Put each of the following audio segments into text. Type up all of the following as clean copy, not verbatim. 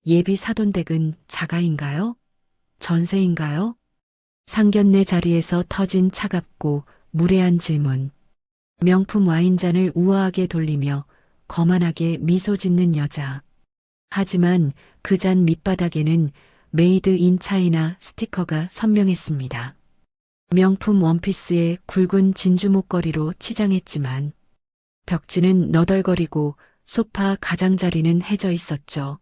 예비 사돈댁은 자가인가요? 전세인가요? 상견례 자리에서 터진 차갑고 무례한 질문. 명품 와인잔을 우아하게 돌리며 거만하게 미소 짓는 여자. 하지만 그 잔 밑바닥에는 메이드 인 차이나 스티커가 선명했습니다. 명품 원피스에 굵은 진주 목걸이로 치장했지만 벽지는 너덜거리고 소파 가장자리는 해져 있었죠.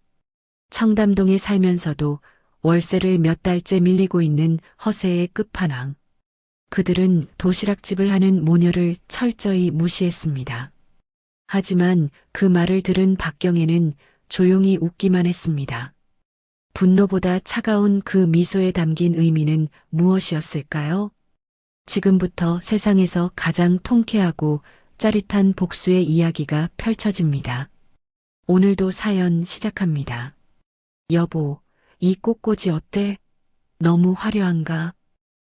청담동에 살면서도 월세를 몇 달째 밀리고 있는 허세의 끝판왕. 그들은 도시락집을 하는 모녀를 철저히 무시했습니다. 하지만 그 말을 들은 박경애는 조용히 웃기만 했습니다. 분노보다 차가운 그 미소에 담긴 의미는 무엇이었을까요? 지금부터 세상에서 가장 통쾌하고 짜릿한 복수의 이야기가 펼쳐집니다. 오늘도 사연 시작합니다. 여보, 이 꽃꽂이 어때? 너무 화려한가?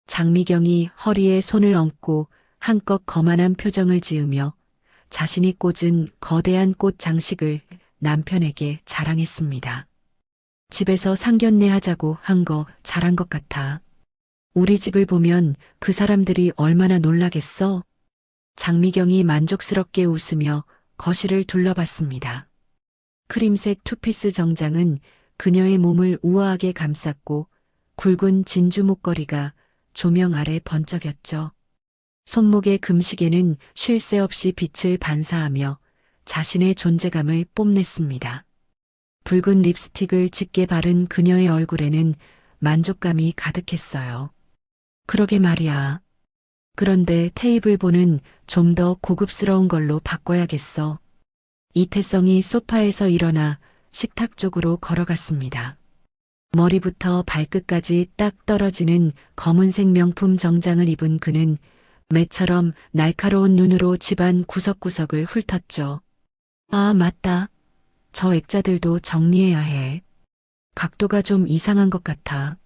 장미경이 허리에 손을 얹고 한껏 거만한 표정을 지으며 자신이 꽂은 거대한 꽃 장식을 남편에게 자랑했습니다. 집에서 상견례 하자고 한 거 잘한 것 같아. 우리 집을 보면 그 사람들이 얼마나 놀라겠어? 장미경이 만족스럽게 웃으며 거실을 둘러봤습니다. 크림색 투피스 정장은 그녀의 몸을 우아하게 감쌌고 굵은 진주 목걸이가 조명 아래 번쩍였죠. 손목의 금시계는 쉴 새 없이 빛을 반사하며 자신의 존재감을 뽐냈습니다. 붉은 립스틱을 짙게 바른 그녀의 얼굴에는 만족감이 가득했어요. 그러게 말이야. 그런데 테이블보는 좀 더 고급스러운 걸로 바꿔야겠어. 이태성이 소파에서 일어나 식탁 쪽으로 걸어갔습니다. 머리부터 발끝까지 딱 떨어지는 검은색 명품 정장을 입은 그는 매처럼 날카로운 눈으로 집안 구석구석을 훑었죠. 아, 맞다. 저 액자들도 정리해야 해. 각도가 좀 이상한 것 같아.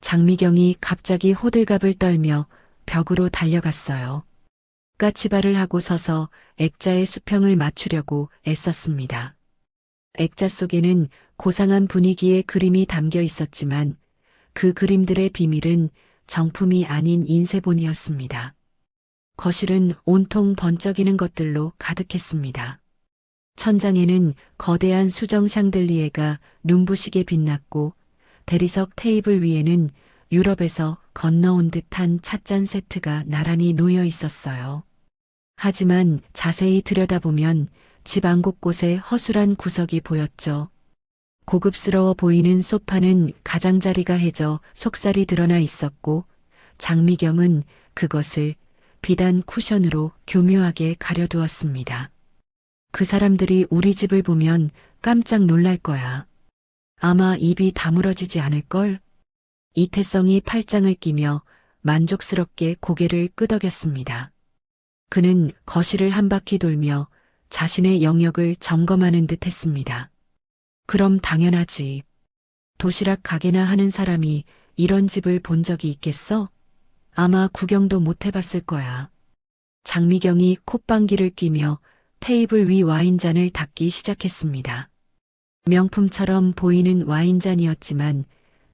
장미경이 갑자기 호들갑을 떨며 벽으로 달려갔어요. 까치발을 하고 서서 액자의 수평을 맞추려고 애썼습니다. 액자 속에는 고상한 분위기의 그림이 담겨 있었지만 그 그림들의 비밀은 정품이 아닌 인쇄본이었습니다. 거실은 온통 번쩍이는 것들로 가득했습니다. 천장에는 거대한 수정 샹들리에가 눈부시게 빛났고 대리석 테이블 위에는 유럽에서 건너온 듯한 찻잔 세트가 나란히 놓여 있었어요. 하지만 자세히 들여다보면 집 안 곳곳에 허술한 구석이 보였죠. 고급스러워 보이는 소파는 가장자리가 해져 속살이 드러나 있었고 장미경은 그것을 비단 쿠션으로 교묘하게 가려두었습니다. 그 사람들이 우리 집을 보면 깜짝 놀랄 거야. 아마 입이 다물어지지 않을걸? 이태성이 팔짱을 끼며 만족스럽게 고개를 끄덕였습니다. 그는 거실을 한 바퀴 돌며 자신의 영역을 점검하는 듯 했습니다. 그럼 당연하지. 도시락 가게나 하는 사람이 이런 집을 본 적이 있겠어? 아마 구경도 못 해봤을 거야. 장미경이 콧방귀를 뀌며 테이블 위 와인잔을 닦기 시작했습니다. 명품처럼 보이는 와인잔이었지만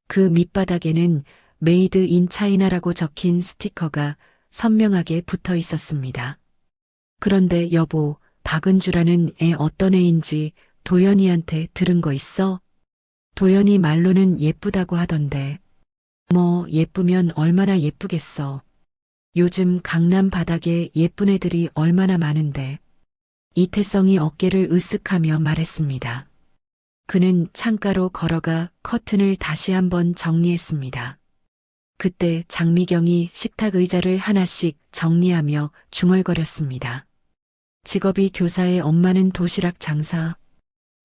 그 밑바닥에는 메이드 인 차이나라고 적힌 스티커가 선명하게 붙어 있었습니다. 그런데 여보, 박은주라는 애 어떤 애인지 도연이한테 들은 거 있어? 도연이 말로는 예쁘다고 하던데. 뭐 예쁘면 얼마나 예쁘겠어. 요즘 강남 바닥에 예쁜 애들이 얼마나 많은데. 이태성이 어깨를 으쓱하며 말했습니다. 그는 창가로 걸어가 커튼을 다시 한번 정리했습니다. 그때 장미경이 식탁 의자를 하나씩 정리하며 중얼거렸습니다. 직업이 교사의 엄마는 도시락 장사.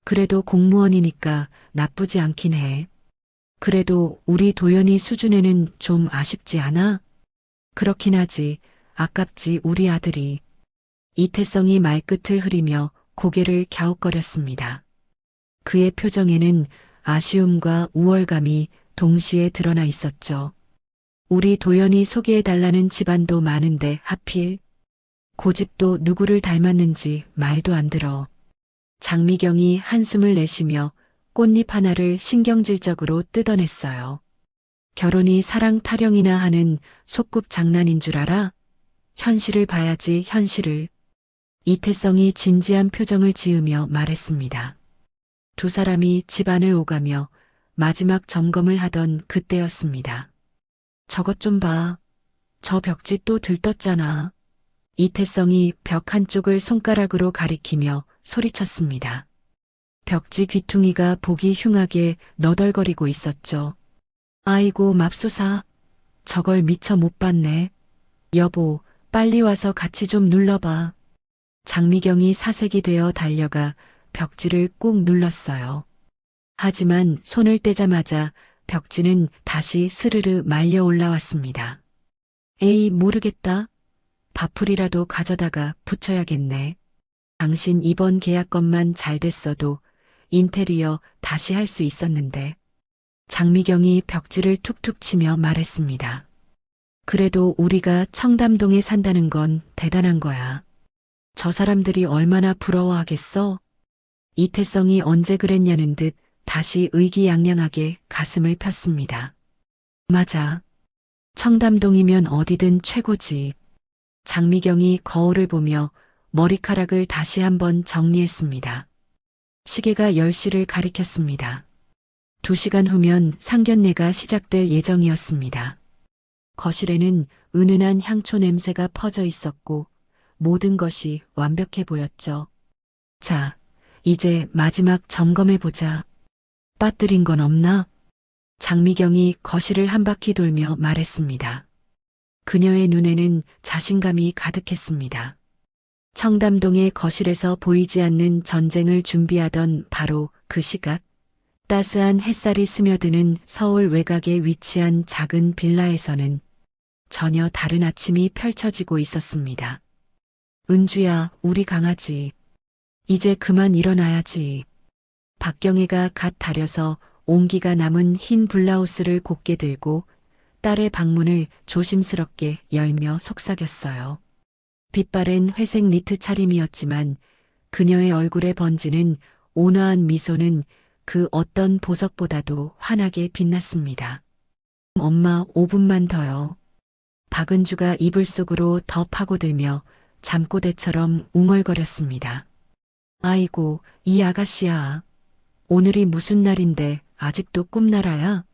그래도 공무원이니까 나쁘지 않긴 해. 그래도 우리 도연이 수준에는 좀 아쉽지 않아? 그렇긴 하지. 아깝지 우리 아들이. 이태성이 말끝을 흐리며 고개를 갸웃거렸습니다. 그의 표정에는 아쉬움과 우월감이 동시에 드러나 있었죠. 우리 도연이 소개해달라는 집안도 많은데 하필 고집도 누구를 닮았는지 말도 안 들어. 장미경이 한숨을 내쉬며 꽃잎 하나를 신경질적으로 뜯어냈어요. 결혼이 사랑 타령이나 하는 소꿉 장난인 줄 알아? 현실을 봐야지, 현실을. 이태성이 진지한 표정을 지으며 말했습니다. 두 사람이 집안을 오가며 마지막 점검을 하던 그때였습니다. 저것 좀 봐. 저 벽지 또 들떴잖아. 이태성이 벽 한쪽을 손가락으로 가리키며 소리쳤습니다. 벽지 귀퉁이가 보기 흉하게 너덜거리고 있었죠. 아이고 맙소사. 저걸 미처 못 봤네. 여보, 빨리 와서 같이 좀 눌러봐. 장미경이 사색이 되어 달려가 벽지를 꾹 눌렀어요. 하지만 손을 떼자마자 벽지는 다시 스르르 말려 올라왔습니다. 에이, 모르겠다. 밥풀이라도 가져다가 붙여야겠네. 당신 이번 계약건만 잘 됐어도 인테리어 다시 할 수 있었는데. 장미경이 벽지를 툭툭 치며 말했습니다. 그래도 우리가 청담동에 산다는 건 대단한 거야. 저 사람들이 얼마나 부러워하겠어? 이태성이 언제 그랬냐는 듯 다시 의기양양하게 가슴을 폈습니다. 맞아. 청담동이면 어디든 최고지. 장미경이 거울을 보며 머리카락을 다시 한번 정리했습니다. 시계가 10시를 가리켰습니다. 2시간 후면 상견례가 시작될 예정이었습니다. 거실에는 은은한 향초 냄새가 퍼져 있었고 모든 것이 완벽해 보였죠. 자, 이제 마지막 점검해보자. 빠뜨린 건 없나? 장미경이 거실을 한 바퀴 돌며 말했습니다. 그녀의 눈에는 자신감이 가득했습니다. 청담동의 거실에서 보이지 않는 전쟁을 준비하던 바로 그 시각, 따스한 햇살이 스며드는 서울 외곽에 위치한 작은 빌라에서는 전혀 다른 아침이 펼쳐지고 있었습니다. 은주야, 우리 강아지. 이제 그만 일어나야지. 박경애가 갓 다려서 온기가 남은 흰 블라우스를 곧게 들고 딸의 방문을 조심스럽게 열며 속삭였어요. 빛바랜 회색 니트 차림이었지만 그녀의 얼굴에 번지는 온화한 미소는 그 어떤 보석보다도 환하게 빛났습니다. 엄마, 5분만 더요. 박은주가 이불 속으로 더 파고들며 잠꼬대처럼 웅얼거렸습니다. 아이고, 이 아가씨야. 오늘이 무슨 날인데 아직도 꿈나라야?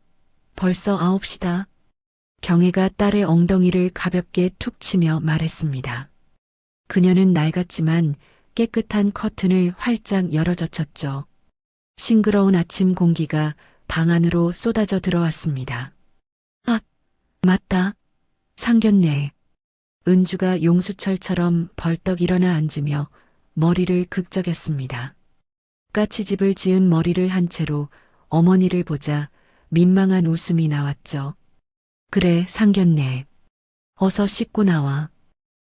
벌써 9시다. 경애가 딸의 엉덩이를 가볍게 툭 치며 말했습니다. 그녀는 낡았지만 깨끗한 커튼을 활짝 열어젖혔죠. 싱그러운 아침 공기가 방 안으로 쏟아져 들어왔습니다. 아, 맞다. 상견례. 은주가 용수철처럼 벌떡 일어나 앉으며 머리를 극적였습니다. 까치집을 지은 머리를 한 채로 어머니를 보자 민망한 웃음이 나왔죠. 그래, 상견례. 어서 씻고 나와.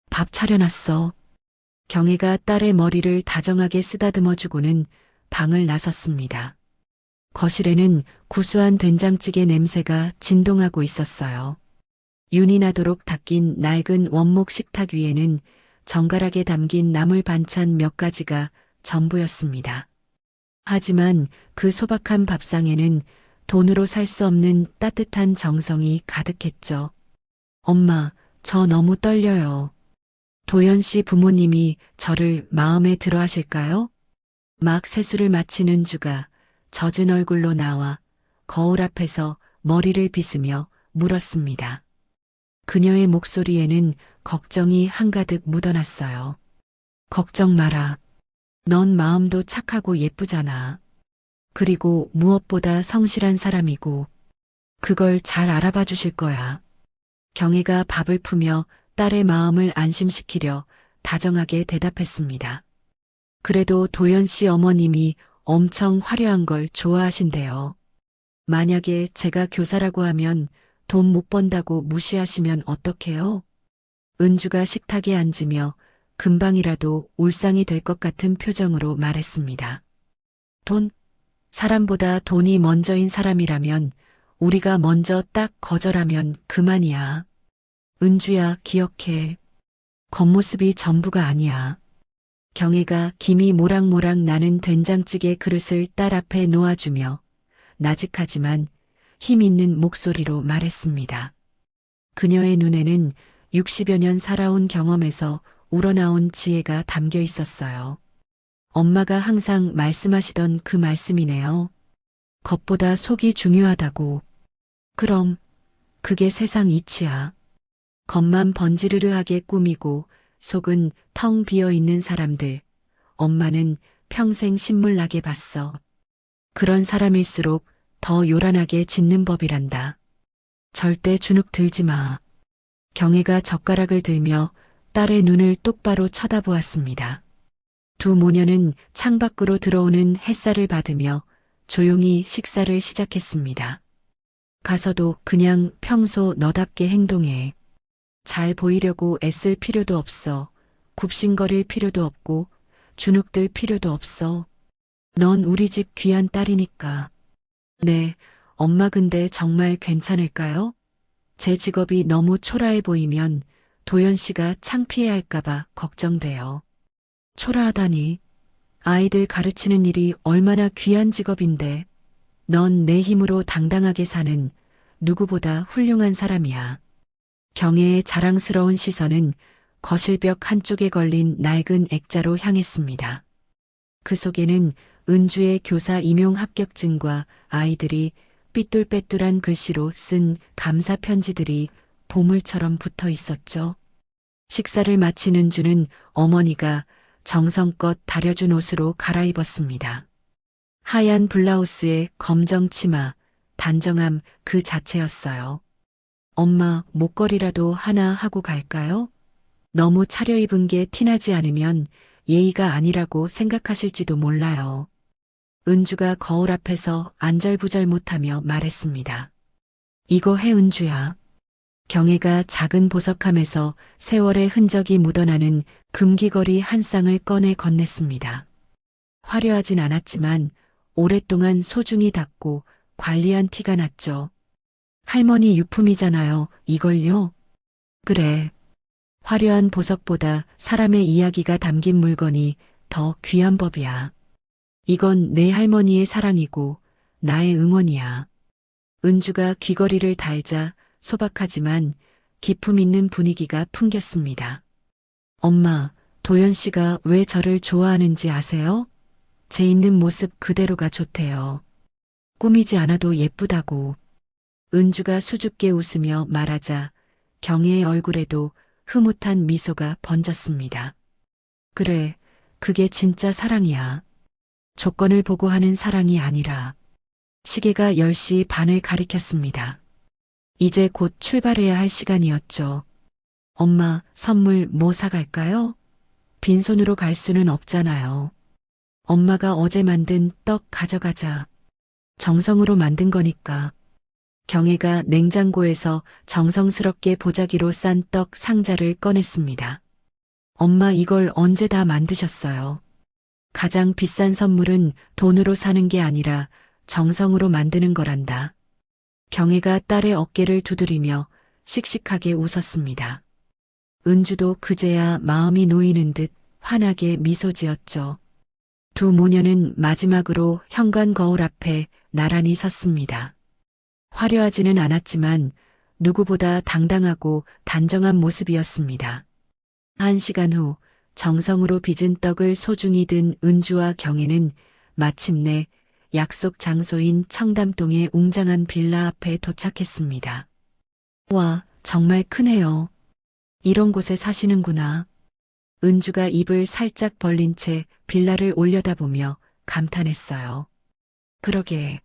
밥 차려놨어. 경애가 딸의 머리를 다정하게 쓰다듬어주고는 방을 나섰습니다. 거실에는 구수한 된장찌개 냄새가 진동하고 있었어요. 윤이 나도록 닦인 낡은 원목 식탁 위에는 정갈하게 담긴 나물 반찬 몇 가지가 전부였습니다. 하지만 그 소박한 밥상에는 돈으로 살 수 없는 따뜻한 정성이 가득했죠. 엄마, 저 너무 떨려요. 도연 씨 부모님이 저를 마음에 들어 하실까요? 막 세수를 마친 은주가 젖은 얼굴로 나와 거울 앞에서 머리를 빗으며 물었습니다. 그녀의 목소리에는 걱정이 한가득 묻어났어요. 걱정 마라. 넌 마음도 착하고 예쁘잖아. 그리고 무엇보다 성실한 사람이고 그걸 잘 알아봐 주실 거야. 경애가 밥을 푸며 딸의 마음을 안심시키려 다정하게 대답했습니다. 그래도 도연 씨 어머님이 엄청 화려한 걸 좋아하신대요. 만약에 제가 교사라고 하면 돈 못 번다고 무시하시면 어떡해요? 은주가 식탁에 앉으며 금방이라도 울상이 될 것 같은 표정으로 말했습니다. 돈? 사람보다 돈이 먼저인 사람이라면 우리가 먼저 딱 거절하면 그만이야. 은주야, 기억해. 겉모습이 전부가 아니야. 경애가 김이 모락모락 나는 된장찌개 그릇을 딸 앞에 놓아주며 나직하지만 힘 있는 목소리로 말했습니다. 그녀의 눈에는 60여 년 살아온 경험에서 우러나온 지혜가 담겨 있었어요. 엄마가 항상 말씀하시던 그 말씀이네요. 겉보다 속이 중요하다고. 그럼 그게 세상 이치야. 겉만 번지르르하게 꾸미고 속은 텅 비어 있는 사람들. 엄마는 평생 신물나게 봤어. 그런 사람일수록 더 요란하게 짓는 법이란다. 절대 주눅 들지 마. 경애가 젓가락을 들며 딸의 눈을 똑바로 쳐다보았습니다. 두 모녀는 창밖으로 들어오는 햇살을 받으며 조용히 식사를 시작했습니다. 가서도 그냥 평소 너답게 행동해. 잘 보이려고 애쓸 필요도 없어. 굽신거릴 필요도 없고 주눅들 필요도 없어. 넌 우리 집 귀한 딸이니까. 네, 엄마 근데 정말 괜찮을까요? 제 직업이 너무 초라해 보이면 도연 씨가 창피해할까봐 걱정돼요. 초라하다니. 아이들 가르치는 일이 얼마나 귀한 직업인데. 넌 내 힘으로 당당하게 사는 누구보다 훌륭한 사람이야. 경애의 자랑스러운 시선은 거실벽 한쪽에 걸린 낡은 액자로 향했습니다. 그 속에는 은주의 교사 임용 합격증과 아이들이 삐뚤빼뚤한 글씨로 쓴 감사 편지들이 보물처럼 붙어 있었죠. 식사를 마친 은주는 어머니가 정성껏 다려준 옷으로 갈아입었습니다. 하얀 블라우스에 검정 치마, 단정함 그 자체였어요. 엄마, 목걸이라도 하나 하고 갈까요? 너무 차려입은 게 티나지 않으면 예의가 아니라고 생각하실지도 몰라요. 은주가 거울 앞에서 안절부절 못하며 말했습니다. 이거 해 은주야. 경애가 작은 보석함에서 세월의 흔적이 묻어나는 금귀걸이 한 쌍을 꺼내 건넸습니다. 화려하진 않았지만 오랫동안 소중히 닫고 관리한 티가 났죠. 할머니 유품이잖아요, 이걸요? 그래. 화려한 보석보다 사람의 이야기가 담긴 물건이 더 귀한 법이야. 이건 내 할머니의 사랑이고 나의 응원이야. 은주가 귀걸이를 달자 소박하지만 기품 있는 분위기가 풍겼습니다. 엄마, 도연 씨가 왜 저를 좋아하는지 아세요? 제 있는 모습 그대로가 좋대요. 꾸미지 않아도 예쁘다고. 은주가 수줍게 웃으며 말하자 경애의 얼굴에도 흐뭇한 미소가 번졌습니다. 그래, 그게 진짜 사랑이야. 조건을 보고 하는 사랑이 아니라. 시계가 10시 반을 가리켰습니다. 이제 곧 출발해야 할 시간이었죠. 엄마, 선물 뭐 사갈까요? 빈손으로 갈 수는 없잖아요. 엄마가 어제 만든 떡 가져가자. 정성으로 만든 거니까. 경애가 냉장고에서 정성스럽게 보자기로 싼 떡 상자를 꺼냈습니다. 엄마 이걸 언제 다 만드셨어요? 가장 비싼 선물은 돈으로 사는 게 아니라 정성으로 만드는 거란다. 경애가 딸의 어깨를 두드리며 씩씩하게 웃었습니다. 은주도 그제야 마음이 놓이는 듯 환하게 미소 지었죠. 두 모녀는 마지막으로 현관 거울 앞에 나란히 섰습니다. 화려하지는 않았지만 누구보다 당당하고 단정한 모습이었습니다. 1시간 후 정성으로 빚은 떡을 소중히 든 은주와 경애는 마침내 약속 장소인 청담동의 웅장한 빌라 앞에 도착했습니다. 와, 정말 크네요. 이런 곳에 사시는구나. 은주가 입을 살짝 벌린 채 빌라를 올려다보며 감탄했어요. 그러게.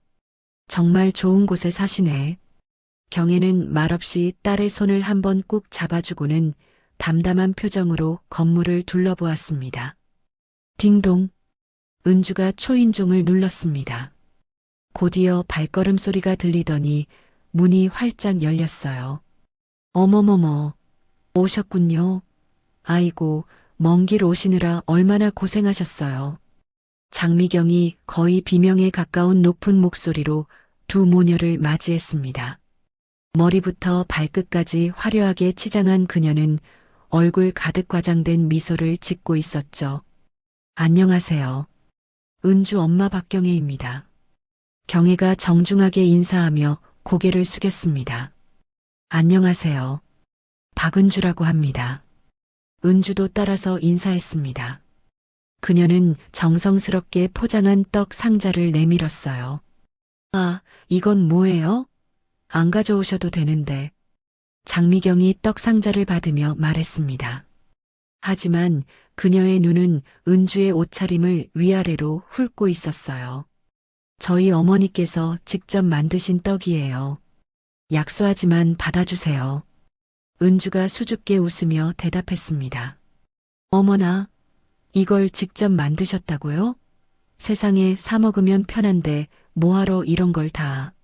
정말 좋은 곳에 사시네. 경애는 말없이 딸의 손을 한번 꾹 잡아주고는 담담한 표정으로 건물을 둘러보았습니다. 딩동. 은주가 초인종을 눌렀습니다. 곧이어 발걸음 소리가 들리더니 문이 활짝 열렸어요. 어머머머, 오셨군요. 아이고, 먼 길 오시느라 얼마나 고생하셨어요. 장미경이 거의 비명에 가까운 높은 목소리로 두 모녀를 맞이했습니다. 머리부터 발끝까지 화려하게 치장한 그녀는 얼굴 가득 과장된 미소를 짓고 있었죠. 안녕하세요. 은주 엄마 박경애입니다. 경애가 정중하게 인사하며 고개를 숙였습니다. 안녕하세요. 박은주라고 합니다. 은주도 따라서 인사했습니다. 그녀는 정성스럽게 포장한 떡 상자를 내밀었어요. 아, 이건 뭐예요? 안 가져오셔도 되는데. 장미경이 떡 상자를 받으며 말했습니다. 하지만 그녀의 눈은 은주의 옷차림을 위아래로 훑고 있었어요. 저희 어머니께서 직접 만드신 떡이에요. 약소하지만 받아주세요. 은주가 수줍게 웃으며 대답했습니다. 어머나, 이걸 직접 만드셨다고요? 세상에 사 먹으면 편한데 뭐하러 이런 걸 다.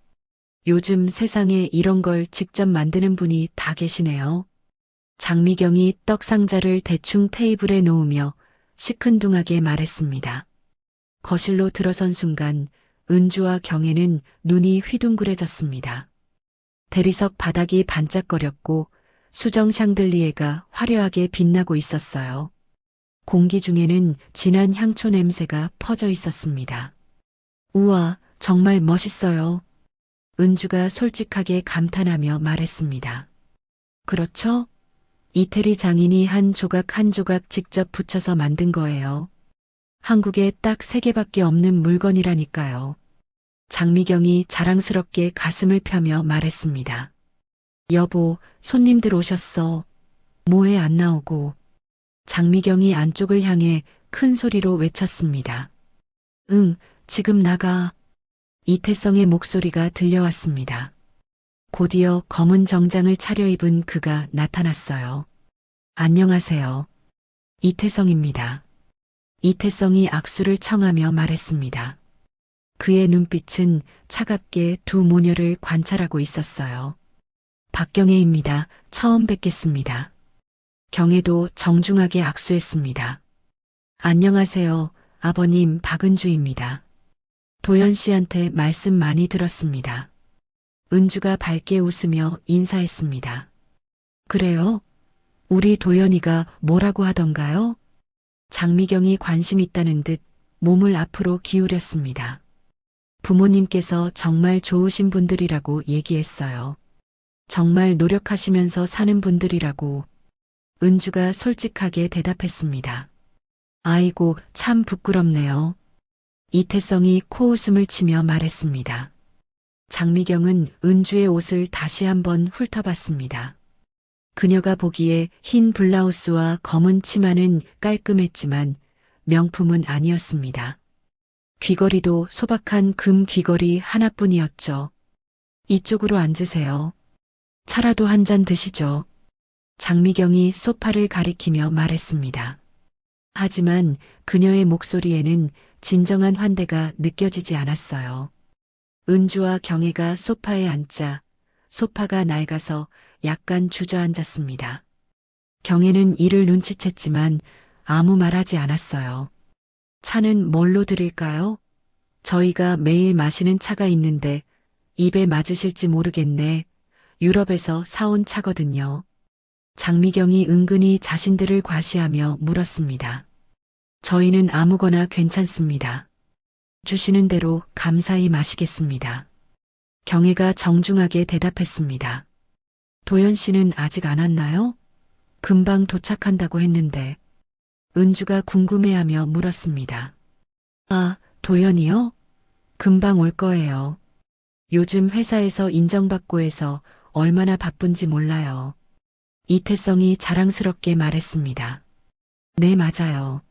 요즘 세상에 이런 걸 직접 만드는 분이 다 계시네요. 장미경이 떡 상자를 대충 테이블에 놓으며 시큰둥하게 말했습니다. 거실로 들어선 순간 은주와 경애는 눈이 휘둥그레졌습니다. 대리석 바닥이 반짝거렸고 수정 샹들리에가 화려하게 빛나고 있었어요. 공기 중에는 진한 향초 냄새가 퍼져 있었습니다. 우와, 정말 멋있어요. 은주가 솔직하게 감탄하며 말했습니다. 그렇죠? 이태리 장인이 한 조각 한 조각 직접 붙여서 만든 거예요. 한국에 딱 3개밖에 없는 물건이라니까요. 장미경이 자랑스럽게 가슴을 펴며 말했습니다. 여보, 손님들 오셨어. 뭐해 안 나오고. 장미경이 안쪽을 향해 큰 소리로 외쳤습니다. 응, 지금 나가. 이태성의 목소리가 들려왔습니다. 곧이어 검은 정장을 차려입은 그가 나타났어요. 안녕하세요. 이태성입니다. 이태성이 악수를 청하며 말했습니다. 그의 눈빛은 차갑게 두 모녀를 관찰하고 있었어요. 박경애입니다. 처음 뵙겠습니다. 경애도 정중하게 악수했습니다. 안녕하세요. 아버님 박은주입니다. 도연 씨한테 말씀 많이 들었습니다. 은주가 밝게 웃으며 인사했습니다. 그래요? 우리 도연이가 뭐라고 하던가요? 장미경이 관심 있다는 듯 몸을 앞으로 기울였습니다. 부모님께서 정말 좋으신 분들이라고 얘기했어요. 정말 노력하시면서 사는 분들이라고. 은주가 솔직하게 대답했습니다. 아이고, 참 부끄럽네요. 이태성이 코웃음을 치며 말했습니다. 장미경은 은주의 옷을 다시 한번 훑어봤습니다. 그녀가 보기에 흰 블라우스와 검은 치마는 깔끔했지만 명품은 아니었습니다. 귀걸이도 소박한 금 귀걸이 하나뿐이었죠. 이쪽으로 앉으세요. 차라도 한 잔 드시죠. 장미경이 소파를 가리키며 말했습니다. 하지만 그녀의 목소리에는 진정한 환대가 느껴지지 않았어요. 은주와 경애가 소파에 앉자 소파가 낡아서 약간 주저앉았습니다. 경애는 이를 눈치챘지만 아무 말하지 않았어요. 차는 뭘로 드릴까요? 저희가 매일 마시는 차가 있는데 입에 맞으실지 모르겠네. 유럽에서 사온 차거든요. 장미경이 은근히 자신들을 과시하며 물었습니다. 저희는 아무거나 괜찮습니다. 주시는 대로 감사히 마시겠습니다. 경애가 정중하게 대답했습니다. 도연 씨는 아직 안 왔나요? 금방 도착한다고 했는데. 은주가 궁금해하며 물었습니다. 아, 도연이요? 금방 올 거예요. 요즘 회사에서 인정받고 해서 얼마나 바쁜지 몰라요. 이태성이 자랑스럽게 말했습니다. 네, 맞아요.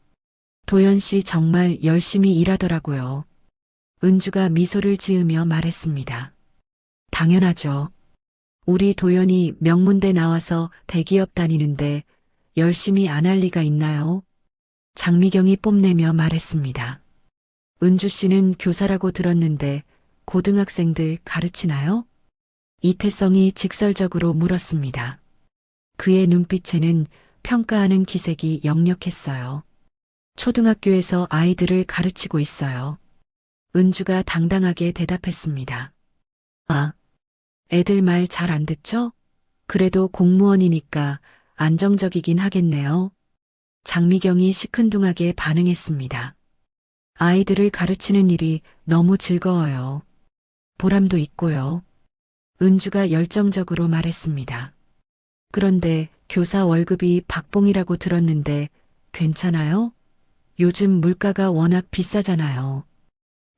도연 씨 정말 열심히 일하더라고요. 은주가 미소를 지으며 말했습니다. 당연하죠. 우리 도연이 명문대 나와서 대기업 다니는데 열심히 안 할 리가 있나요? 장미경이 뽐내며 말했습니다. 은주 씨는 교사라고 들었는데 고등학생들 가르치나요? 이태성이 직설적으로 물었습니다. 그의 눈빛에는 평가하는 기색이 역력했어요. 초등학교에서 아이들을 가르치고 있어요. 은주가 당당하게 대답했습니다. 아, 애들 말 잘 안 듣죠? 그래도 공무원이니까 안정적이긴 하겠네요. 장미경이 시큰둥하게 반응했습니다. 아이들을 가르치는 일이 너무 즐거워요. 보람도 있고요. 은주가 열정적으로 말했습니다. 그런데 교사 월급이 박봉이라고 들었는데 괜찮아요? 요즘 물가가 워낙 비싸잖아요.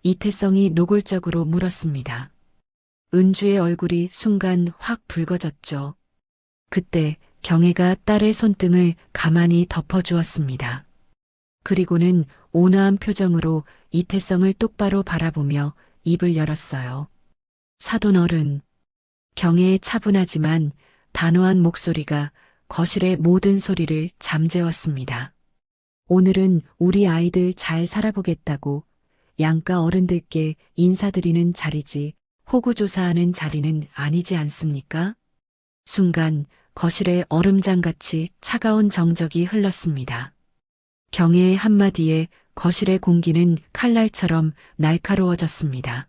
이태성이 노골적으로 물었습니다. 은주의 얼굴이 순간 확 붉어졌죠. 그때 경애가 딸의 손등을 가만히 덮어주었습니다. 그리고는 온화한 표정으로 이태성을 똑바로 바라보며 입을 열었어요. 사돈 어른. 경애의 차분하지만 단호한 목소리가 거실의 모든 소리를 잠재웠습니다. 오늘은 우리 아이들 잘 살아보겠다고 양가 어른들께 인사드리는 자리지 호구조사하는 자리는 아니지 않습니까? 순간 거실에 얼음장같이 차가운 정적이 흘렀습니다. 경애의 한마디에 거실의 공기는 칼날처럼 날카로워졌습니다.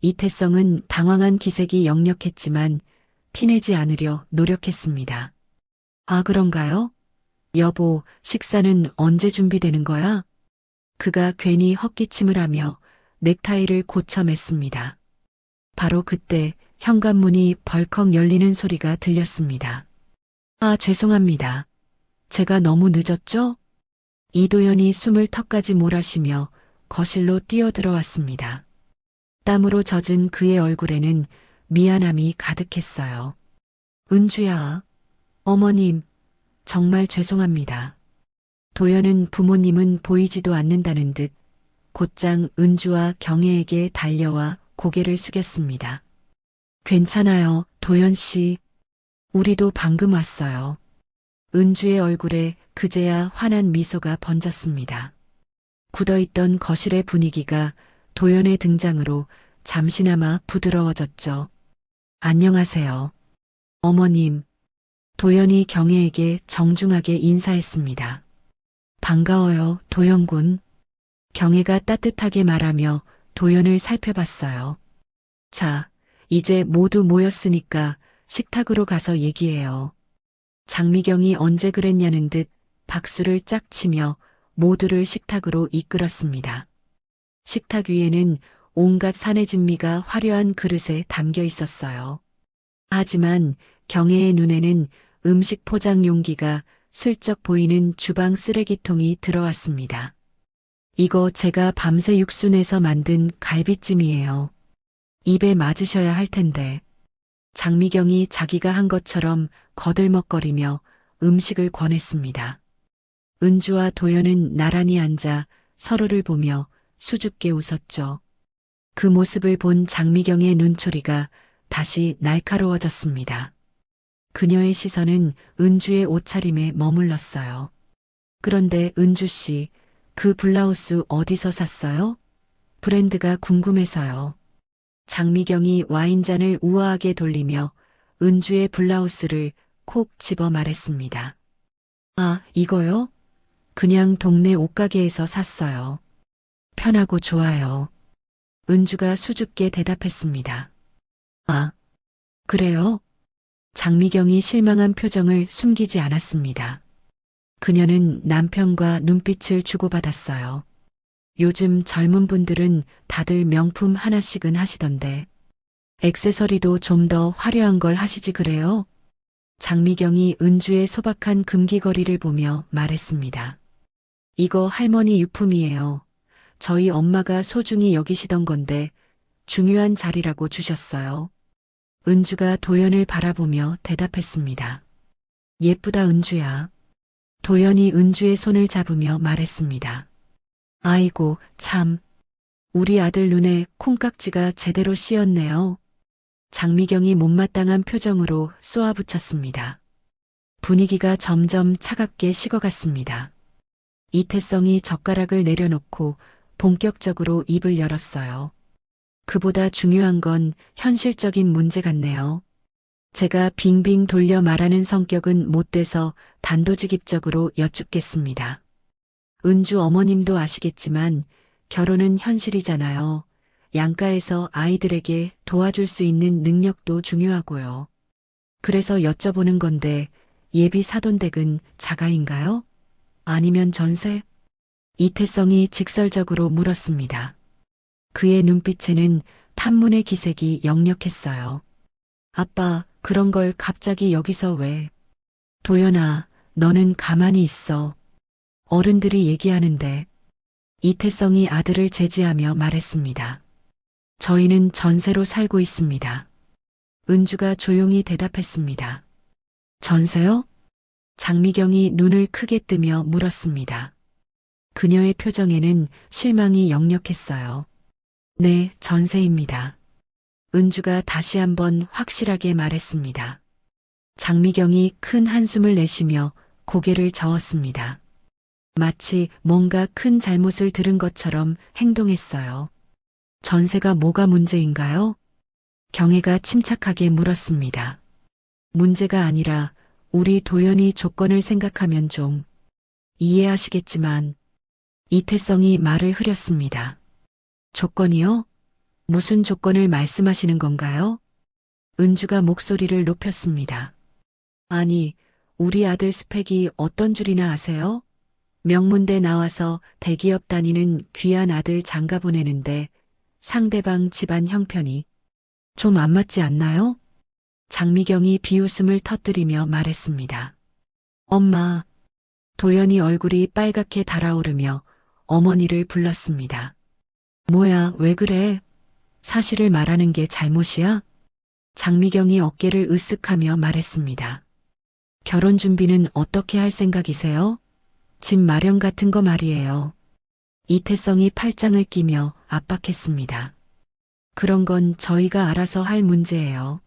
이태성은 당황한 기색이 역력했지만 티내지 않으려 노력했습니다. 아, 그런가요? 여보, 식사는 언제 준비되는 거야? 그가 괜히 헛기침을 하며 넥타이를 고쳐 맸습니다. 바로 그때 현관문이 벌컥 열리는 소리가 들렸습니다. 아, 죄송합니다. 제가 너무 늦었죠? 이도연이 숨을 턱까지 몰아쉬며 거실로 뛰어들어왔습니다. 땀으로 젖은 그의 얼굴에는 미안함이 가득했어요. 은주야, 어머님, 정말 죄송합니다. 도연은 부모님은 보이지도 않는다는 듯 곧장 은주와 경애에게 달려와 고개를 숙였습니다. 괜찮아요, 도연 씨. 우리도 방금 왔어요. 은주의 얼굴에 그제야 환한 미소가 번졌습니다. 굳어있던 거실의 분위기가 도연의 등장으로 잠시나마 부드러워졌죠. 안녕하세요. 어머님. 도연이 경애에게 정중하게 인사했습니다. 반가워요, 도연군. 경애가 따뜻하게 말하며 도연을 살펴봤어요. 자, 이제 모두 모였으니까 식탁으로 가서 얘기해요. 장미경이 언제 그랬냐는 듯 박수를 짝 치며 모두를 식탁으로 이끌었습니다. 식탁 위에는 온갖 산해진미가 화려한 그릇에 담겨 있었어요. 하지만 경애의 눈에는 음식 포장 용기가 슬쩍 보이는 주방 쓰레기통이 들어왔습니다. 이거 제가 밤새 육수 내서 만든 갈비찜이에요. 입에 맞으셔야 할 텐데. 장미경이 자기가 한 것처럼 거들먹거리며 음식을 권했습니다. 은주와 도연은 나란히 앉아 서로를 보며 수줍게 웃었죠. 그 모습을 본 장미경의 눈초리가 다시 날카로워졌습니다. 그녀의 시선은 은주의 옷차림에 머물렀어요. 그런데 은주 씨, 그 블라우스 어디서 샀어요? 브랜드가 궁금해서요. 장미경이 와인잔을 우아하게 돌리며 은주의 블라우스를 콕 집어 말했습니다. 아, 이거요? 그냥 동네 옷가게에서 샀어요. 편하고 좋아요. 은주가 수줍게 대답했습니다. 아, 그래요? 장미경이 실망한 표정을 숨기지 않았습니다. 그녀는 남편과 눈빛을 주고받았어요. 요즘 젊은 분들은 다들 명품 하나씩은 하시던데 액세서리도 좀 더 화려한 걸 하시지 그래요? 장미경이 은주의 소박한 금기거리를 보며 말했습니다. 이거 할머니 유품이에요. 저희 엄마가 소중히 여기시던 건데 중요한 자리라고 주셨어요. 은주가 도연을 바라보며 대답했습니다. 예쁘다 은주야. 도연이 은주의 손을 잡으며 말했습니다. 아이고, 참. 우리 아들 눈에 콩깍지가 제대로 씌었네요. 장미경이 못마땅한 표정으로 쏘아붙였습니다. 분위기가 점점 차갑게 식어갔습니다. 이태성이 젓가락을 내려놓고 본격적으로 입을 열었어요. 그보다 중요한 건 현실적인 문제 같네요. 제가 빙빙 돌려 말하는 성격은 못 돼서 단도직입적으로 여쭙겠습니다. 은주 어머님도 아시겠지만 결혼은 현실이잖아요. 양가에서 아이들에게 도와줄 수 있는 능력도 중요하고요. 그래서 여쭤보는 건데 예비 사돈댁은 자가인가요? 아니면 전세? 이태성이 직설적으로 물었습니다. 그의 눈빛에는 탐문의 기색이 역력했어요. 아빠, 그런 걸 갑자기 여기서 왜? 도연아, 너는 가만히 있어. 어른들이 얘기하는데. 이태성이 아들을 제지하며 말했습니다. 저희는 전세로 살고 있습니다. 은주가 조용히 대답했습니다. 전세요? 장미경이 눈을 크게 뜨며 물었습니다. 그녀의 표정에는 실망이 역력했어요. 네, 전세입니다. 은주가 다시 한번 확실하게 말했습니다. 장미경이 큰 한숨을 내쉬며 고개를 저었습니다. 마치 뭔가 큰 잘못을 들은 것처럼 행동했어요. 전세가 뭐가 문제인가요? 경혜가 침착하게 물었습니다. 문제가 아니라 우리 도연이 조건을 생각하면 좀 이해하시겠지만 이태성이 말을 흐렸습니다. 조건이요? 무슨 조건을 말씀하시는 건가요? 은주가 목소리를 높였습니다. 아니, 우리 아들 스펙이 어떤 줄이나 아세요? 명문대 나와서 대기업 다니는 귀한 아들 장가 보내는데 상대방 집안 형편이 좀 안 맞지 않나요? 장미경이 비웃음을 터뜨리며 말했습니다. 엄마, 도연이 얼굴이 빨갛게 달아오르며 어머니를 불렀습니다. 뭐야, 왜 그래? 사실을 말하는 게 잘못이야? 장미경이 어깨를 으쓱하며 말했습니다. 결혼 준비는 어떻게 할 생각이세요? 집 마련 같은 거 말이에요. 이태성이 팔짱을 끼며 압박했습니다. 그런 건 저희가 알아서 할 문제예요.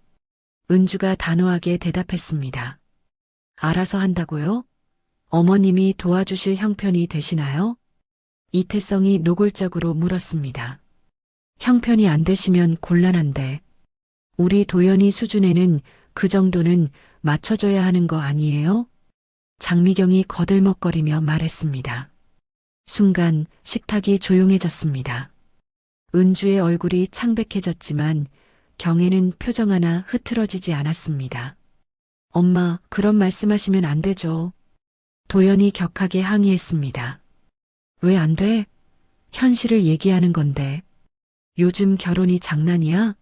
은주가 단호하게 대답했습니다. 알아서 한다고요? 어머님이 도와주실 형편이 되시나요? 이태성이 노골적으로 물었습니다. 형편이 안 되시면 곤란한데 우리 도연이 수준에는 그 정도는 맞춰줘야 하는 거 아니에요? 장미경이 거들먹거리며 말했습니다. 순간 식탁이 조용해졌습니다. 은주의 얼굴이 창백해졌지만 경혜는 표정 하나 흐트러지지 않았습니다. 엄마, 그런 말씀하시면 안 되죠. 도연이 격하게 항의했습니다. 왜 안 돼? 현실을 얘기하는 건데. 요즘 결혼이 장난이야?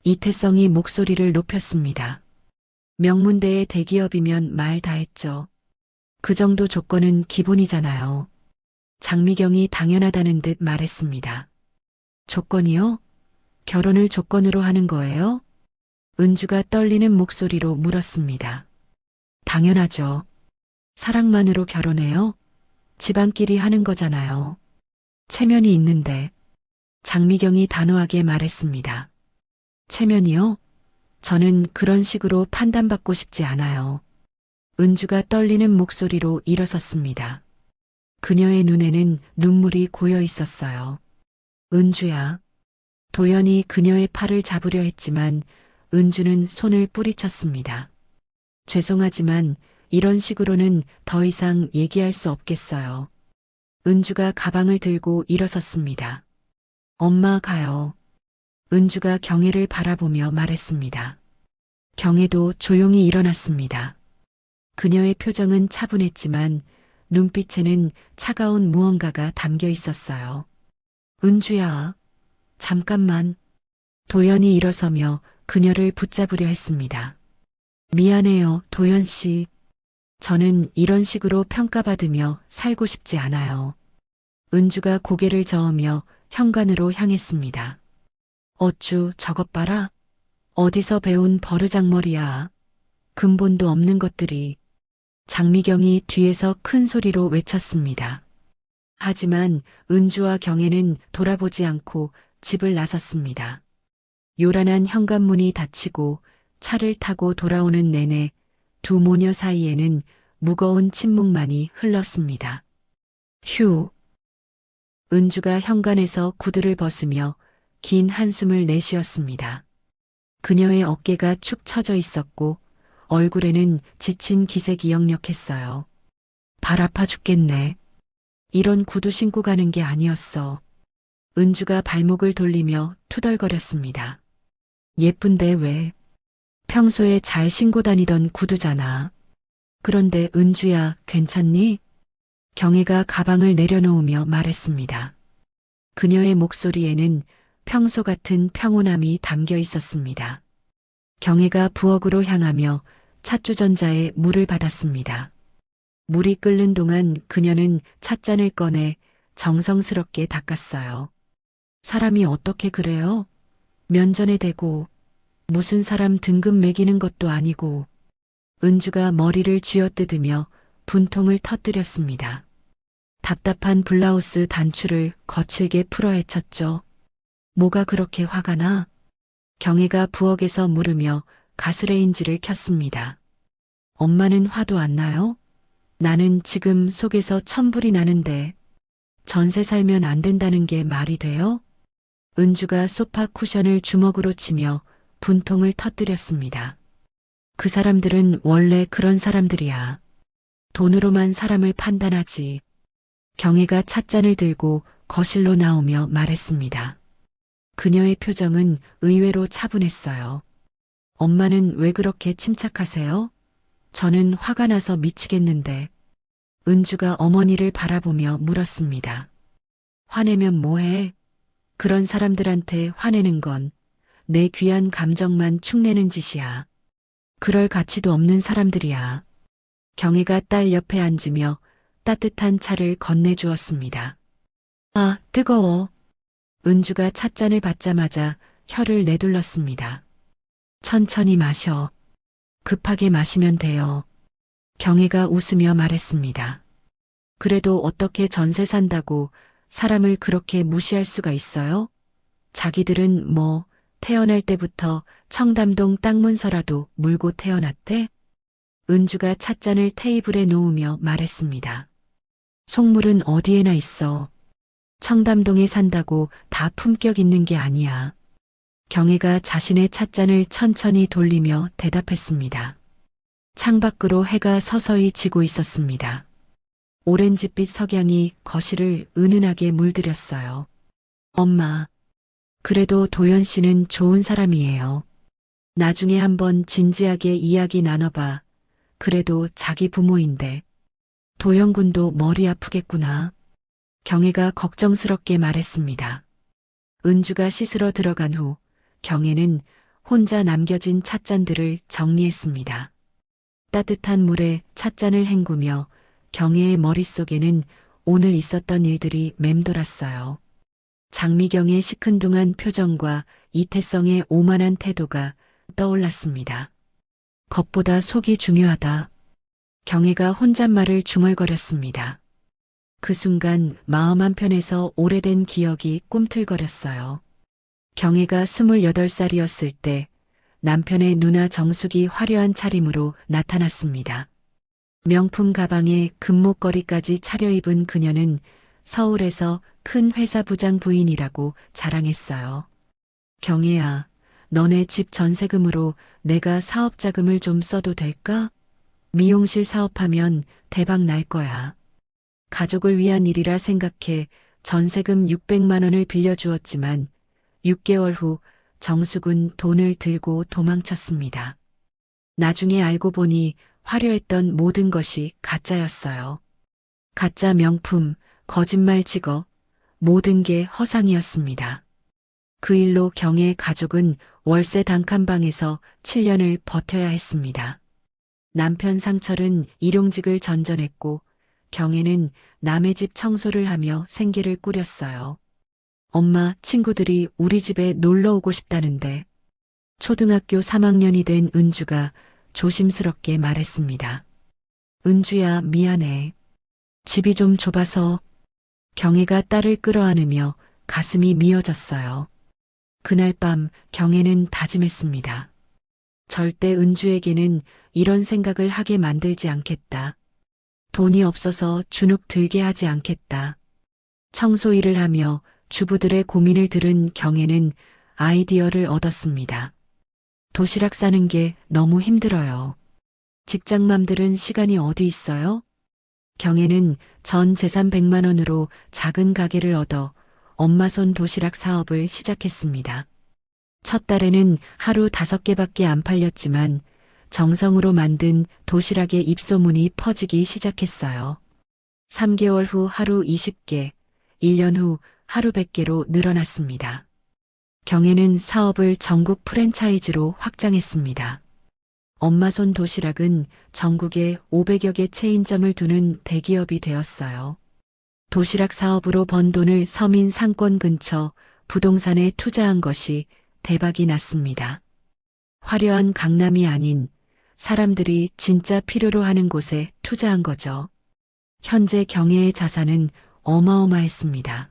이태성이 목소리를 높였습니다. 명문대의 대기업이면 말 다 했죠. 그 정도 조건은 기본이잖아요. 장미경이 당연하다는 듯 말했습니다. 조건이요? 결혼을 조건으로 하는 거예요? 은주가 떨리는 목소리로 물었습니다. 당연하죠. 사랑만으로 결혼해요? 집안끼리 하는 거잖아요. 체면이 있는데. 장미경이 단호하게 말했습니다. 체면이요? 저는 그런 식으로 판단받고 싶지 않아요. 은주가 떨리는 목소리로 일어섰습니다. 그녀의 눈에는 눈물이 고여 있었어요. 은주야. 도연이 그녀의 팔을 잡으려 했지만 은주는 손을 뿌리쳤습니다. 죄송하지만 이런 식으로는 더 이상 얘기할 수 없겠어요. 은주가 가방을 들고 일어섰습니다. 엄마 가요. 은주가 경혜를 바라보며 말했습니다. 경혜도 조용히 일어났습니다. 그녀의 표정은 차분했지만 눈빛에는 차가운 무언가가 담겨 있었어요. 은주야, 잠깐만. 도연이 일어서며 그녀를 붙잡으려 했습니다. 미안해요, 도연 씨. 저는 이런 식으로 평가받으며 살고 싶지 않아요. 은주가 고개를 저으며 현관으로 향했습니다. 어쭈, 저것 봐라. 어디서 배운 버르장머리야. 근본도 없는 것들이. 장미경이 뒤에서 큰 소리로 외쳤습니다. 하지만 은주와 경혜는 돌아보지 않고 집을 나섰습니다. 요란한 현관문이 닫히고 차를 타고 돌아오는 내내 두 모녀 사이에는 무거운 침묵만이 흘렀습니다. 휴. 은주가 현관에서 구두를 벗으며 긴 한숨을 내쉬었습니다. 그녀의 어깨가 축 처져 있었고 얼굴에는 지친 기색이 역력했어요. 발 아파 죽겠네. 이런 구두 신고 가는 게 아니었어. 은주가 발목을 돌리며 투덜거렸습니다. 예쁜데 왜? 평소에 잘 신고 다니던 구두잖아. 그런데 은주야, 괜찮니? 경혜가 가방을 내려놓으며 말했습니다. 그녀의 목소리에는 평소 같은 평온함이 담겨 있었습니다. 경혜가 부엌으로 향하며 찻주전자에 물을 받았습니다. 물이 끓는 동안 그녀는 찻잔을 꺼내 정성스럽게 닦았어요. 사람이 어떻게 그래요? 면전에 대고 무슨 사람 등급 매기는 것도 아니고. 은주가 머리를 쥐어뜯으며 분통을 터뜨렸습니다. 답답한 블라우스 단추를 거칠게 풀어 헤쳤죠. 뭐가 그렇게 화가 나? 경혜가 부엌에서 물으며 가스레인지를 켰습니다. 엄마는 화도 안 나요? 나는 지금 속에서 천불이 나는데 전세 살면 안 된다는 게 말이 돼요? 은주가 소파 쿠션을 주먹으로 치며 분통을 터뜨렸습니다. 그 사람들은 원래 그런 사람들이야. 돈으로만 사람을 판단하지. 경혜가 찻잔을 들고 거실로 나오며 말했습니다. 그녀의 표정은 의외로 차분했어요. 엄마는 왜 그렇게 침착하세요? 저는 화가 나서 미치겠는데. 은주가 어머니를 바라보며 물었습니다. 화내면 뭐해? 그런 사람들한테 화내는 건 내 귀한 감정만 축내는 짓이야. 그럴 가치도 없는 사람들이야. 경혜가 딸 옆에 앉으며 따뜻한 차를 건네주었습니다. 아, 뜨거워. 은주가 찻잔을 받자마자 혀를 내둘렀습니다. 천천히 마셔. 급하게 마시면 돼요. 경혜가 웃으며 말했습니다. 그래도 어떻게 전세 산다고 사람을 그렇게 무시할 수가 있어요? 자기들은 뭐 태어날 때부터 청담동 땅문서라도 물고 태어났대? 은주가 찻잔을 테이블에 놓으며 말했습니다. 속물은 어디에나 있어. 청담동에 산다고 다 품격 있는 게 아니야. 경혜가 자신의 찻잔을 천천히 돌리며 대답했습니다. 창밖으로 해가 서서히 지고 있었습니다. 오렌지빛 석양이 거실을 은은하게 물들였어요. 엄마, 그래도 도연 씨는 좋은 사람이에요. 나중에 한번 진지하게 이야기 나눠봐. 그래도 자기 부모인데. 도연 군도 머리 아프겠구나. 경혜가 걱정스럽게 말했습니다. 은주가 씻으러 들어간 후 경혜는 혼자 남겨진 찻잔들을 정리했습니다. 따뜻한 물에 찻잔을 헹구며 경혜의 머릿속에는 오늘 있었던 일들이 맴돌았어요. 장미경의 시큰둥한 표정과 이태성의 오만한 태도가 떠올랐습니다. 겉보다 속이 중요하다. 경혜가 혼잣말을 중얼거렸습니다. 그 순간 마음 한편에서 오래된 기억이 꿈틀거렸어요. 경혜가 28살이었을 때 남편의 누나 정숙이 화려한 차림으로 나타났습니다. 명품 가방에 금목걸이까지 차려입은 그녀는 서울에서 큰 회사 부장 부인이라고 자랑했어요. 경혜야, 너네 집 전세금으로 내가 사업 자금을 좀 써도 될까? 미용실 사업하면 대박 날 거야. 가족을 위한 일이라 생각해 전세금 600만 원을 빌려주었지만 6개월 후 정숙은 돈을 들고 도망쳤습니다. 나중에 알고 보니 화려했던 모든 것이 가짜였어요. 가짜 명품, 거짓말 직업, 모든 게 허상이었습니다. 그 일로 경혜의 가족은 월세 단칸방에서 7년을 버텨야 했습니다. 남편 상철은 일용직을 전전했고 경혜는 남의 집 청소를 하며 생계를 꾸렸어요. 엄마, 친구들이 우리 집에 놀러 오고 싶다는데. 초등학교 3학년이 된 은주가 조심스럽게 말했습니다. 은주야, 미안해. 집이 좀 좁아서. 경혜가 딸을 끌어안으며 가슴이 미어졌어요. 그날 밤 경혜는 다짐했습니다. 절대 은주에게는 이런 생각을 하게 만들지 않겠다. 돈이 없어서 주눅 들게 하지 않겠다. 청소 일을 하며 주부들의 고민을 들은 경혜는 아이디어를 얻었습니다. 도시락 싸는 게 너무 힘들어요. 직장맘들은 시간이 어디 있어요? 경혜는 전 재산 100만 원으로 작은 가게를 얻어 엄마 손 도시락 사업을 시작했습니다. 첫 달에는 하루 5개밖에 안 팔렸지만 정성으로 만든 도시락의 입소문이 퍼지기 시작했어요. 3개월 후 하루 20개, 1년 후 하루 100개로 늘어났습니다. 경혜는 사업을 전국 프랜차이즈로 확장했습니다. 엄마손 도시락은 전국에 500여 개 체인점을 두는 대기업이 되었어요. 도시락 사업으로 번 돈을 서민 상권 근처 부동산에 투자한 것이 대박이 났습니다. 화려한 강남이 아닌 사람들이 진짜 필요로 하는 곳에 투자한 거죠. 현재 경혜의 자산은 어마어마했습니다.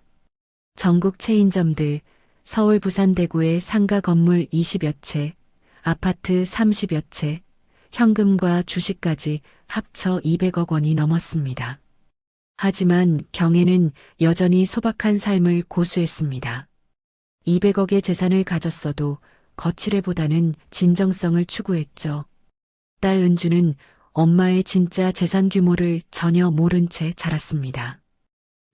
전국 체인점들, 서울, 부산, 대구의 상가 건물 20여 채, 아파트 30여 채, 현금과 주식까지 합쳐 200억 원이 넘었습니다. 하지만 경혜는 여전히 소박한 삶을 고수했습니다. 200억의 재산을 가졌어도 거칠애보다는 진정성을 추구했죠. 딸 은주는 엄마의 진짜 재산 규모를 전혀 모른 채 자랐습니다.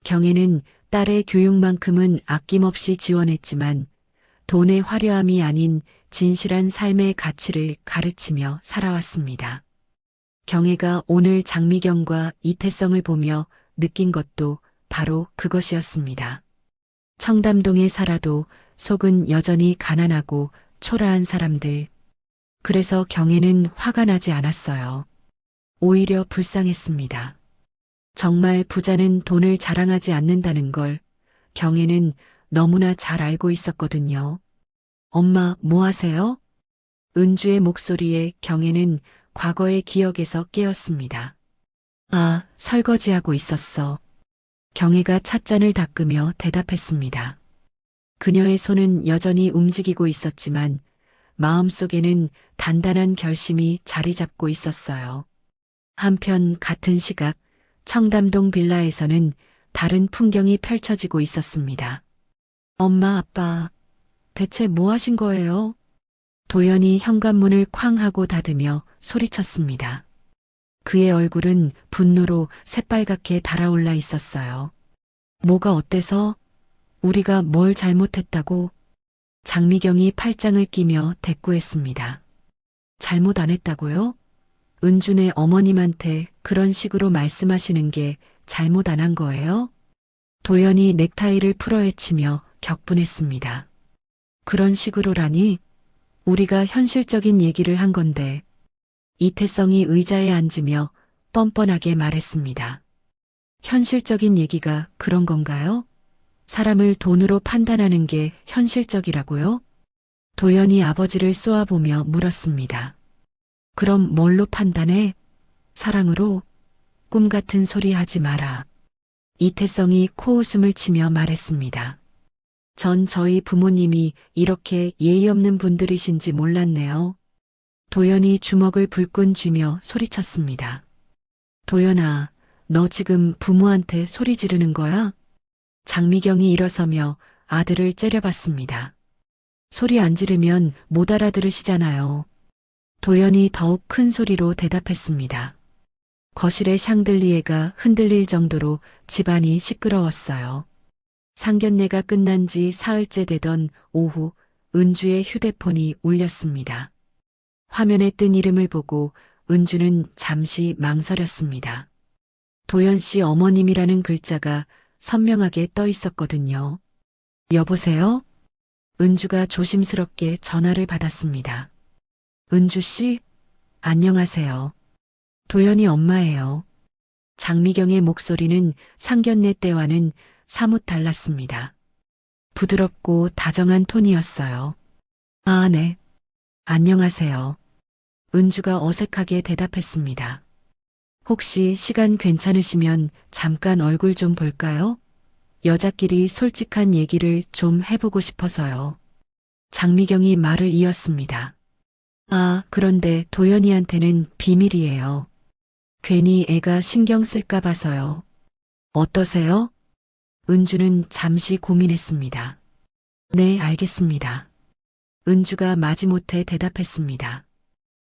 경혜는 딸의 교육만큼은 아낌없이 지원했지만 돈의 화려함이 아닌 진실한 삶의 가치를 가르치며 살아왔습니다. 경혜가 오늘 장미경과 이태성을 보며 느낀 것도 바로 그것이었습니다. 청담동에 살아도 속은 여전히 가난하고 초라한 사람들. 그래서 경혜는 화가 나지 않았어요. 오히려 불쌍했습니다. 정말 부자는 돈을 자랑하지 않는다는 걸 경혜는 너무나 잘 알고 있었거든요. 엄마, 뭐 하세요? 은주의 목소리에 경혜는 과거의 기억에서 깨었습니다. 아, 설거지하고 있었어. 경혜가 찻잔을 닦으며 대답했습니다. 그녀의 손은 여전히 움직이고 있었지만 마음속에는 단단한 결심이 자리 잡고 있었어요. 한편 같은 시각 청담동 빌라에서는 다른 풍경이 펼쳐지고 있었습니다. 엄마, 아빠, 대체 뭐 하신 거예요? 도연이 현관문을 쾅 하고 닫으며 소리쳤습니다. 그의 얼굴은 분노로 새빨갛게 달아올라 있었어요. 뭐가 어때서? 우리가 뭘 잘못했다고? 장미경이 팔짱을 끼며 대꾸했습니다. 잘못 안 했다고요? 은준의 어머님한테 그런 식으로 말씀하시는 게 잘못 안 한 거예요? 도연이 넥타이를 풀어헤치며 격분했습니다. 그런 식으로라니? 우리가 현실적인 얘기를 한 건데. 이태성이 의자에 앉으며 뻔뻔하게 말했습니다. 현실적인 얘기가 그런 건가요? 사람을 돈으로 판단하는 게 현실적이라고요? 도연이 아버지를 쏘아보며 물었습니다. 그럼 뭘로 판단해? 사랑으로? 꿈 같은 소리 하지 마라. 이태성이 코웃음을 치며 말했습니다. 전 저희 부모님이 이렇게 예의 없는 분들이신지 몰랐네요. 도연이 주먹을 불끈 쥐며 소리쳤습니다. 도연아, 너 지금 부모한테 소리 지르는 거야? 장미경이 일어서며 아들을 째려봤습니다. 소리 안 지르면 못 알아들으시잖아요. 도연이 더욱 큰 소리로 대답했습니다. 거실의 샹들리에가 흔들릴 정도로 집안이 시끄러웠어요. 상견례가 끝난 지 사흘째 되던 오후 은주의 휴대폰이 울렸습니다. 화면에 뜬 이름을 보고 은주는 잠시 망설였습니다. 도연 씨 어머님이라는 글자가 선명하게 떠 있었거든요. 여보세요? 은주가 조심스럽게 전화를 받았습니다. 은주 씨? 안녕하세요. 도연이 엄마예요. 장미경의 목소리는 상견례 때와는 사뭇 달랐습니다. 부드럽고 다정한 톤이었어요. 아, 네. 안녕하세요. 은주가 어색하게 대답했습니다. 혹시 시간 괜찮으시면 잠깐 얼굴 좀 볼까요? 여자끼리 솔직한 얘기를 좀 해보고 싶어서요. 장미경이 말을 이었습니다. 아, 그런데 도연이한테는 비밀이에요. 괜히 애가 신경 쓸까 봐서요. 어떠세요? 은주는 잠시 고민했습니다. 네, 알겠습니다. 은주가 마지못해 대답했습니다.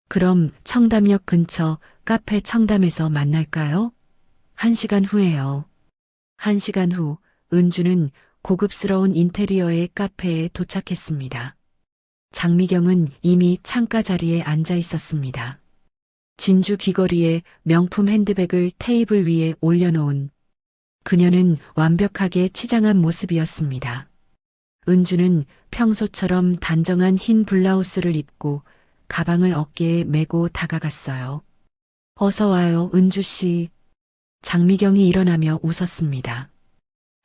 그럼 청담역 근처 카페 청담에서 만날까요? 1시간 후에요. 1시간 후 은주는 고급스러운 인테리어의 카페에 도착했습니다. 장미경은 이미 창가 자리에 앉아 있었습니다. 진주 귀걸이에 명품 핸드백을 테이블 위에 올려놓은 그녀는 완벽하게 치장한 모습이었습니다. 은주는 평소처럼 단정한 흰 블라우스를 입고 가방을 어깨에 메고 다가갔어요. 어서 와요, 은주 씨. 장미경이 일어나며 웃었습니다.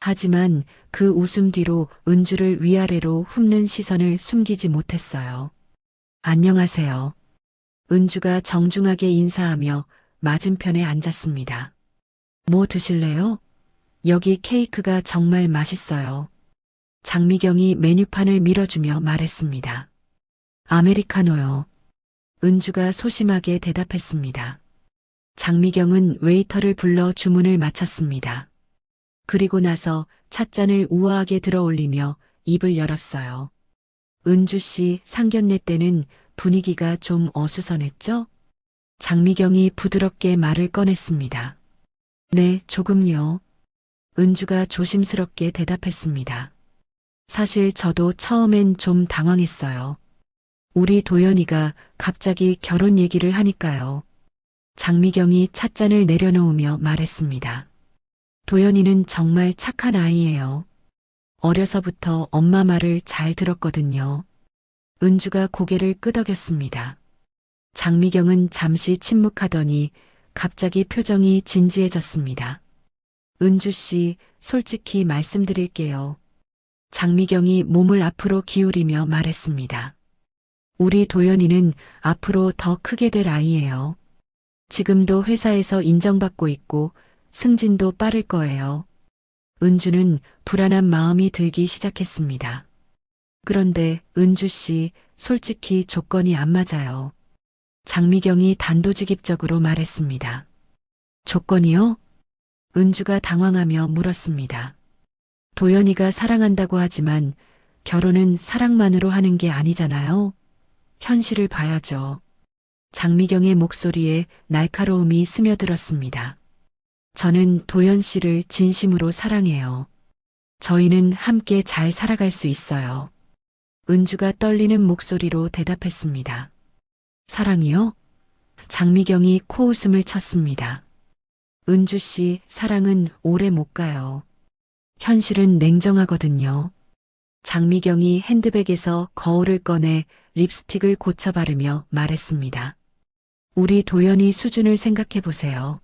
하지만 그 웃음 뒤로 은주를 위아래로 훑는 시선을 숨기지 못했어요. 안녕하세요. 은주가 정중하게 인사하며 맞은편에 앉았습니다. 뭐 드실래요? 여기 케이크가 정말 맛있어요. 장미경이 메뉴판을 밀어주며 말했습니다. 아메리카노요. 은주가 소심하게 대답했습니다. 장미경은 웨이터를 불러 주문을 마쳤습니다. 그리고 나서 찻잔을 우아하게 들어 올리며 입을 열었어요. 은주 씨 상견례 때는 분위기가 좀 어수선했죠? 장미경이 부드럽게 말을 꺼냈습니다. 네, 조금요. 은주가 조심스럽게 대답했습니다. 사실 저도 처음엔 좀 당황했어요. 우리 도연이가 갑자기 결혼 얘기를 하니까요. 장미경이 찻잔을 내려놓으며 말했습니다. 도연이는 정말 착한 아이예요. 어려서부터 엄마 말을 잘 들었거든요. 은주가 고개를 끄덕였습니다. 장미경은 잠시 침묵하더니 갑자기 표정이 진지해졌습니다. 은주 씨, 솔직히 말씀드릴게요. 장미경이 몸을 앞으로 기울이며 말했습니다. 우리 도연이는 앞으로 더 크게 될 아이예요. 지금도 회사에서 인정받고 있고 승진도 빠를 거예요. 은주는 불안한 마음이 들기 시작했습니다. 그런데 은주 씨, 솔직히 조건이 안 맞아요. 장미경이 단도직입적으로 말했습니다. 조건이요? 은주가 당황하며 물었습니다. 도연이가 사랑한다고 하지만 결혼은 사랑만으로 하는 게 아니잖아요. 현실을 봐야죠. 장미경의 목소리에 날카로움이 스며들었습니다. 저는 도연 씨를 진심으로 사랑해요. 저희는 함께 잘 살아갈 수 있어요. 은주가 떨리는 목소리로 대답했습니다. 사랑이요? 장미경이 코웃음을 쳤습니다. 은주 씨, 사랑은 오래 못 가요. 현실은 냉정하거든요. 장미경이 핸드백에서 거울을 꺼내 립스틱을 고쳐 바르며 말했습니다. 우리 도연이 수준을 생각해 보세요.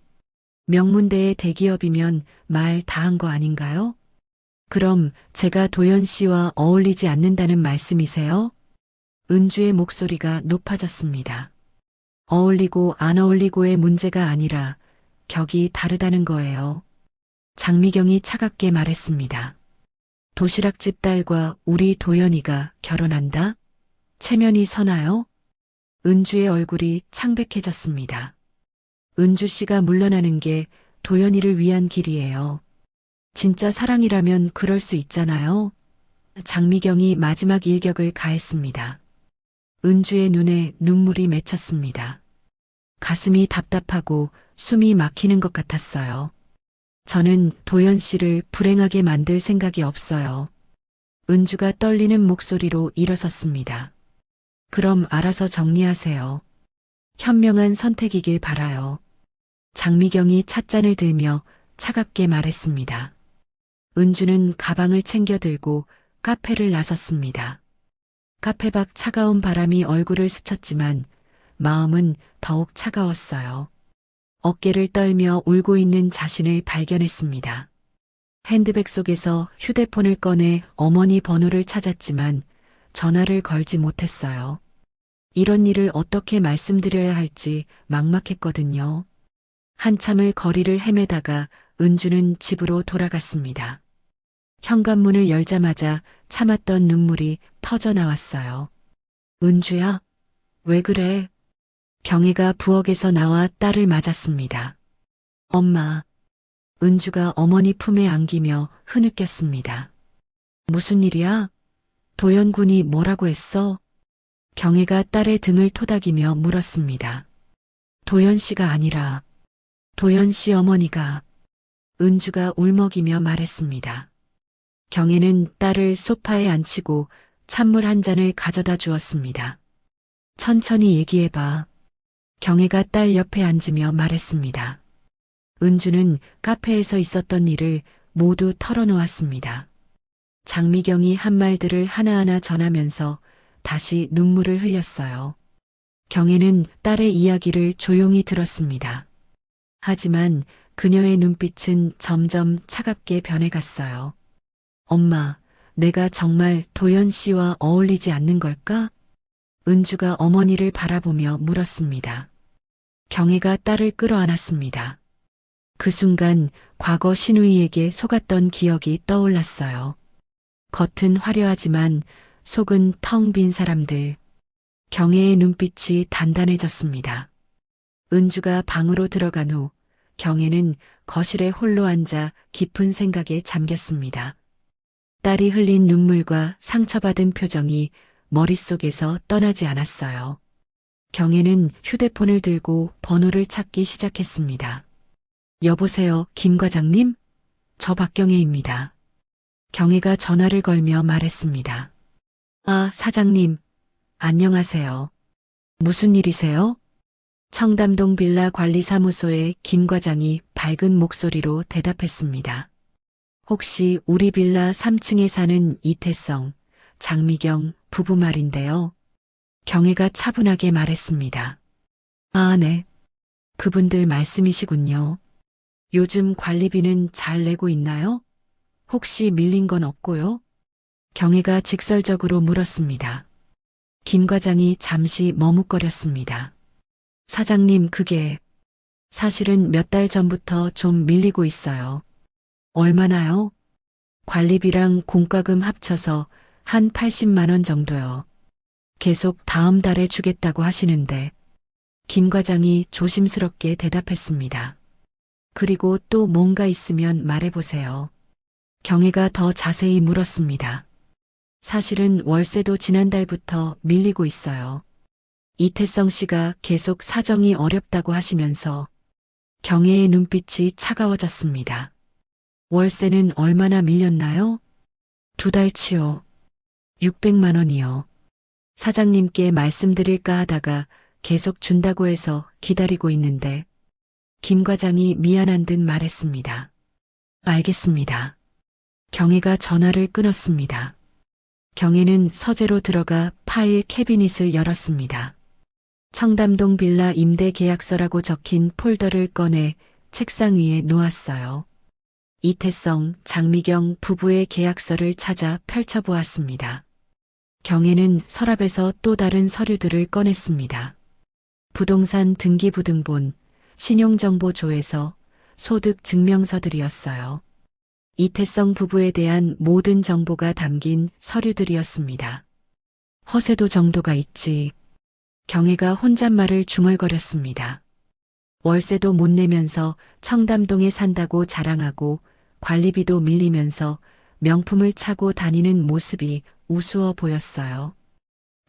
명문대의 대기업이면 말 다 한 거 아닌가요? 그럼 제가 도연 씨와 어울리지 않는다는 말씀이세요? 은주의 목소리가 높아졌습니다. 어울리고 안 어울리고의 문제가 아니라 격이 다르다는 거예요. 장미경이 차갑게 말했습니다. 도시락집 딸과 우리 도연이가 결혼한다? 체면이 서나요? 은주의 얼굴이 창백해졌습니다. 은주 씨가 물러나는 게 도연이를 위한 길이에요. 진짜 사랑이라면 그럴 수 있잖아요. 장미경이 마지막 일격을 가했습니다. 은주의 눈에 눈물이 맺혔습니다. 가슴이 답답하고 숨이 막히는 것 같았어요. 저는 도연 씨를 불행하게 만들 생각이 없어요. 은주가 떨리는 목소리로 일어섰습니다. 그럼 알아서 정리하세요. 현명한 선택이길 바라요. 장미경이 찻잔을 들며 차갑게 말했습니다. 은주는 가방을 챙겨 들고 카페를 나섰습니다. 카페 밖 차가운 바람이 얼굴을 스쳤지만 마음은 더욱 차가웠어요. 어깨를 떨며 울고 있는 자신을 발견했습니다. 핸드백 속에서 휴대폰을 꺼내 어머니 번호를 찾았지만 전화를 걸지 못했어요. 이런 일을 어떻게 말씀드려야 할지 막막했거든요. 한참을 거리를 헤매다가 은주는 집으로 돌아갔습니다. 현관문을 열자마자 참았던 눈물이 터져 나왔어요. 은주야, 왜 그래? 경혜가 부엌에서 나와 딸을 맞았습니다. 엄마. 은주가 어머니 품에 안기며 흐느꼈습니다. 무슨 일이야? 도연군이 뭐라고 했어? 경혜가 딸의 등을 토닥이며 물었습니다. 도연 씨가 아니라 도연 씨 어머니가. 은주가 울먹이며 말했습니다. 경혜는 딸을 소파에 앉히고 찬물 한 잔을 가져다 주었습니다. 천천히 얘기해봐. 경혜가 딸 옆에 앉으며 말했습니다. 은주는 카페에서 있었던 일을 모두 털어놓았습니다. 장미경이 한 말들을 하나하나 전하면서 다시 눈물을 흘렸어요. 경애는 딸의 이야기를 조용히 들었습니다. 하지만 그녀의 눈빛은 점점 차갑게 변해갔어요. 엄마, 내가 정말 도연 씨와 어울리지 않는 걸까? 은주가 어머니를 바라보며 물었습니다. 경애가 딸을 끌어안았습니다. 그 순간 과거 신우이에게 속았던 기억이 떠올랐어요. 겉은 화려하지만 속은 텅 빈 사람들. 경애의 눈빛이 단단해졌습니다. 은주가 방으로 들어간 후 경애는 거실에 홀로 앉아 깊은 생각에 잠겼습니다. 딸이 흘린 눈물과 상처받은 표정이 머릿속에서 떠나지 않았어요. 경애는 휴대폰을 들고 번호를 찾기 시작했습니다. 여보세요, 김 과장님? 저 박경애입니다. 경애가 전화를 걸며 말했습니다. 아, 사장님. 안녕하세요. 무슨 일이세요? 청담동 빌라 관리사무소의 김 과장이 밝은 목소리로 대답했습니다. 혹시 우리 빌라 3층에 사는 이태성, 장미경 부부 말인데요. 경애가 차분하게 말했습니다. 아, 네. 그분들 말씀이시군요. 요즘 관리비는 잘 내고 있나요? 혹시 밀린 건 없고요? 경애가 직설적으로 물었습니다. 김 과장이 잠시 머뭇거렸습니다. 사장님, 그게 사실은 몇 달 전부터 좀 밀리고 있어요. 얼마나요? 관리비랑 공과금 합쳐서 한 80만 원 정도요. 계속 다음 달에 주겠다고 하시는데 김 과장이 조심스럽게 대답했습니다. 그리고 또 뭔가 있으면 말해보세요. 경애가 더 자세히 물었습니다. 사실은 월세도 지난달부터 밀리고 있어요. 이태성 씨가 계속 사정이 어렵다고 하시면서 경애의 눈빛이 차가워졌습니다. 월세는 얼마나 밀렸나요? 2달치요. 600만 원이요. 사장님께 말씀드릴까 하다가 계속 준다고 해서 기다리고 있는데 김 과장이 미안한 듯 말했습니다. 알겠습니다. 경애가 전화를 끊었습니다. 경애는 서재로 들어가 파일 캐비닛을 열었습니다. 청담동 빌라 임대 계약서라고 적힌 폴더를 꺼내 책상 위에 놓았어요. 이태성, 장미경 부부의 계약서를 찾아 펼쳐보았습니다. 경애는 서랍에서 또 다른 서류들을 꺼냈습니다. 부동산 등기부등본, 신용정보조회서, 소득증명서들이었어요. 이태성 부부에 대한 모든 정보가 담긴 서류들이었습니다. 허세도 정도가 있지. 경애가 혼잣말을 중얼거렸습니다. 월세도 못 내면서 청담동에 산다고 자랑하고 관리비도 밀리면서 명품을 차고 다니는 모습이 우스워 보였어요.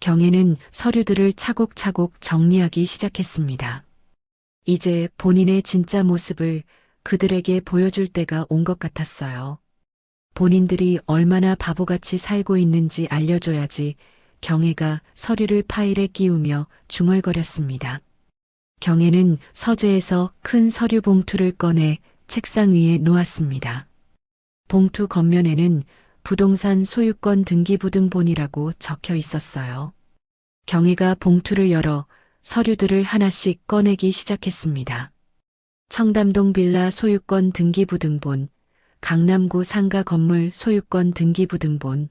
경애는 서류들을 차곡차곡 정리하기 시작했습니다. 이제 본인의 진짜 모습을 그들에게 보여줄 때가 온 것 같았어요. 본인들이 얼마나 바보같이 살고 있는지 알려줘야지. 경애가 서류를 파일에 끼우며 중얼거렸습니다. 경애는 서재에서 큰 서류 봉투를 꺼내 책상 위에 놓았습니다. 봉투 겉면에는 부동산 소유권 등기부등본이라고 적혀 있었어요. 경애가 봉투를 열어 서류들을 하나씩 꺼내기 시작했습니다. 청담동 빌라 소유권 등기부등본, 강남구 상가 건물 소유권 등기부등본.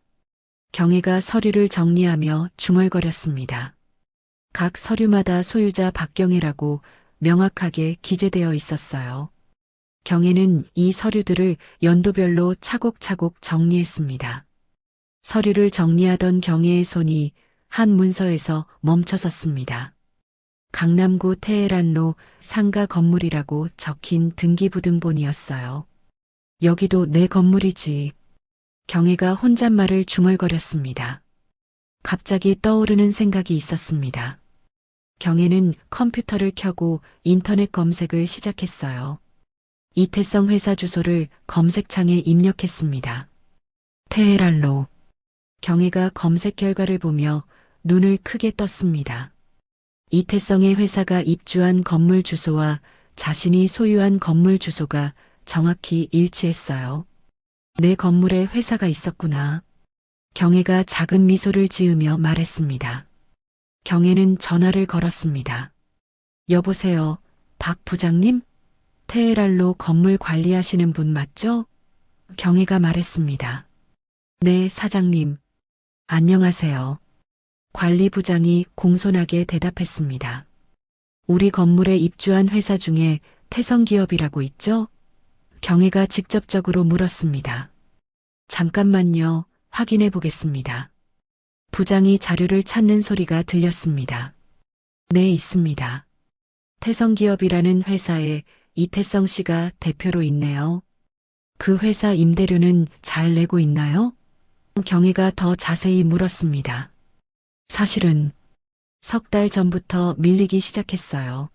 경애가 서류를 정리하며 중얼거렸습니다. 각 서류마다 소유자 박경애라고 명확하게 기재되어 있었어요. 경애는 이 서류들을 연도별로 차곡차곡 정리했습니다. 서류를 정리하던 경애의 손이 한 문서에서 멈춰섰습니다. 강남구 테헤란로 상가 건물이라고 적힌 등기부등본이었어요. 여기도 내 건물이지. 경애가 혼잣말을 중얼거렸습니다. 갑자기 떠오르는 생각이 있었습니다. 경애는 컴퓨터를 켜고 인터넷 검색을 시작했어요. 이태성 회사 주소를 검색창에 입력했습니다. 테헤란로. 경애가 검색 결과를 보며 눈을 크게 떴습니다. 이태성의 회사가 입주한 건물 주소와 자신이 소유한 건물 주소가 정확히 일치했어요. 내 건물에 회사가 있었구나. 경혜가 작은 미소를 지으며 말했습니다. 경혜는 전화를 걸었습니다. 여보세요, 박 부장님? 테헤랄로 건물 관리하시는 분 맞죠? 경혜가 말했습니다. 네, 사장님. 안녕하세요. 관리부장이 공손하게 대답했습니다. 우리 건물에 입주한 회사 중에 태성기업이라고 있죠? 경혜가 직접적으로 물었습니다. 잠깐만요, 확인해 보겠습니다. 부장이 자료를 찾는 소리가 들렸습니다. 네, 있습니다. 태성기업이라는 회사에 이태성 씨가 대표로 있네요. 그 회사 임대료는 잘 내고 있나요? 경혜가 더 자세히 물었습니다. 사실은 석 달 전부터 밀리기 시작했어요.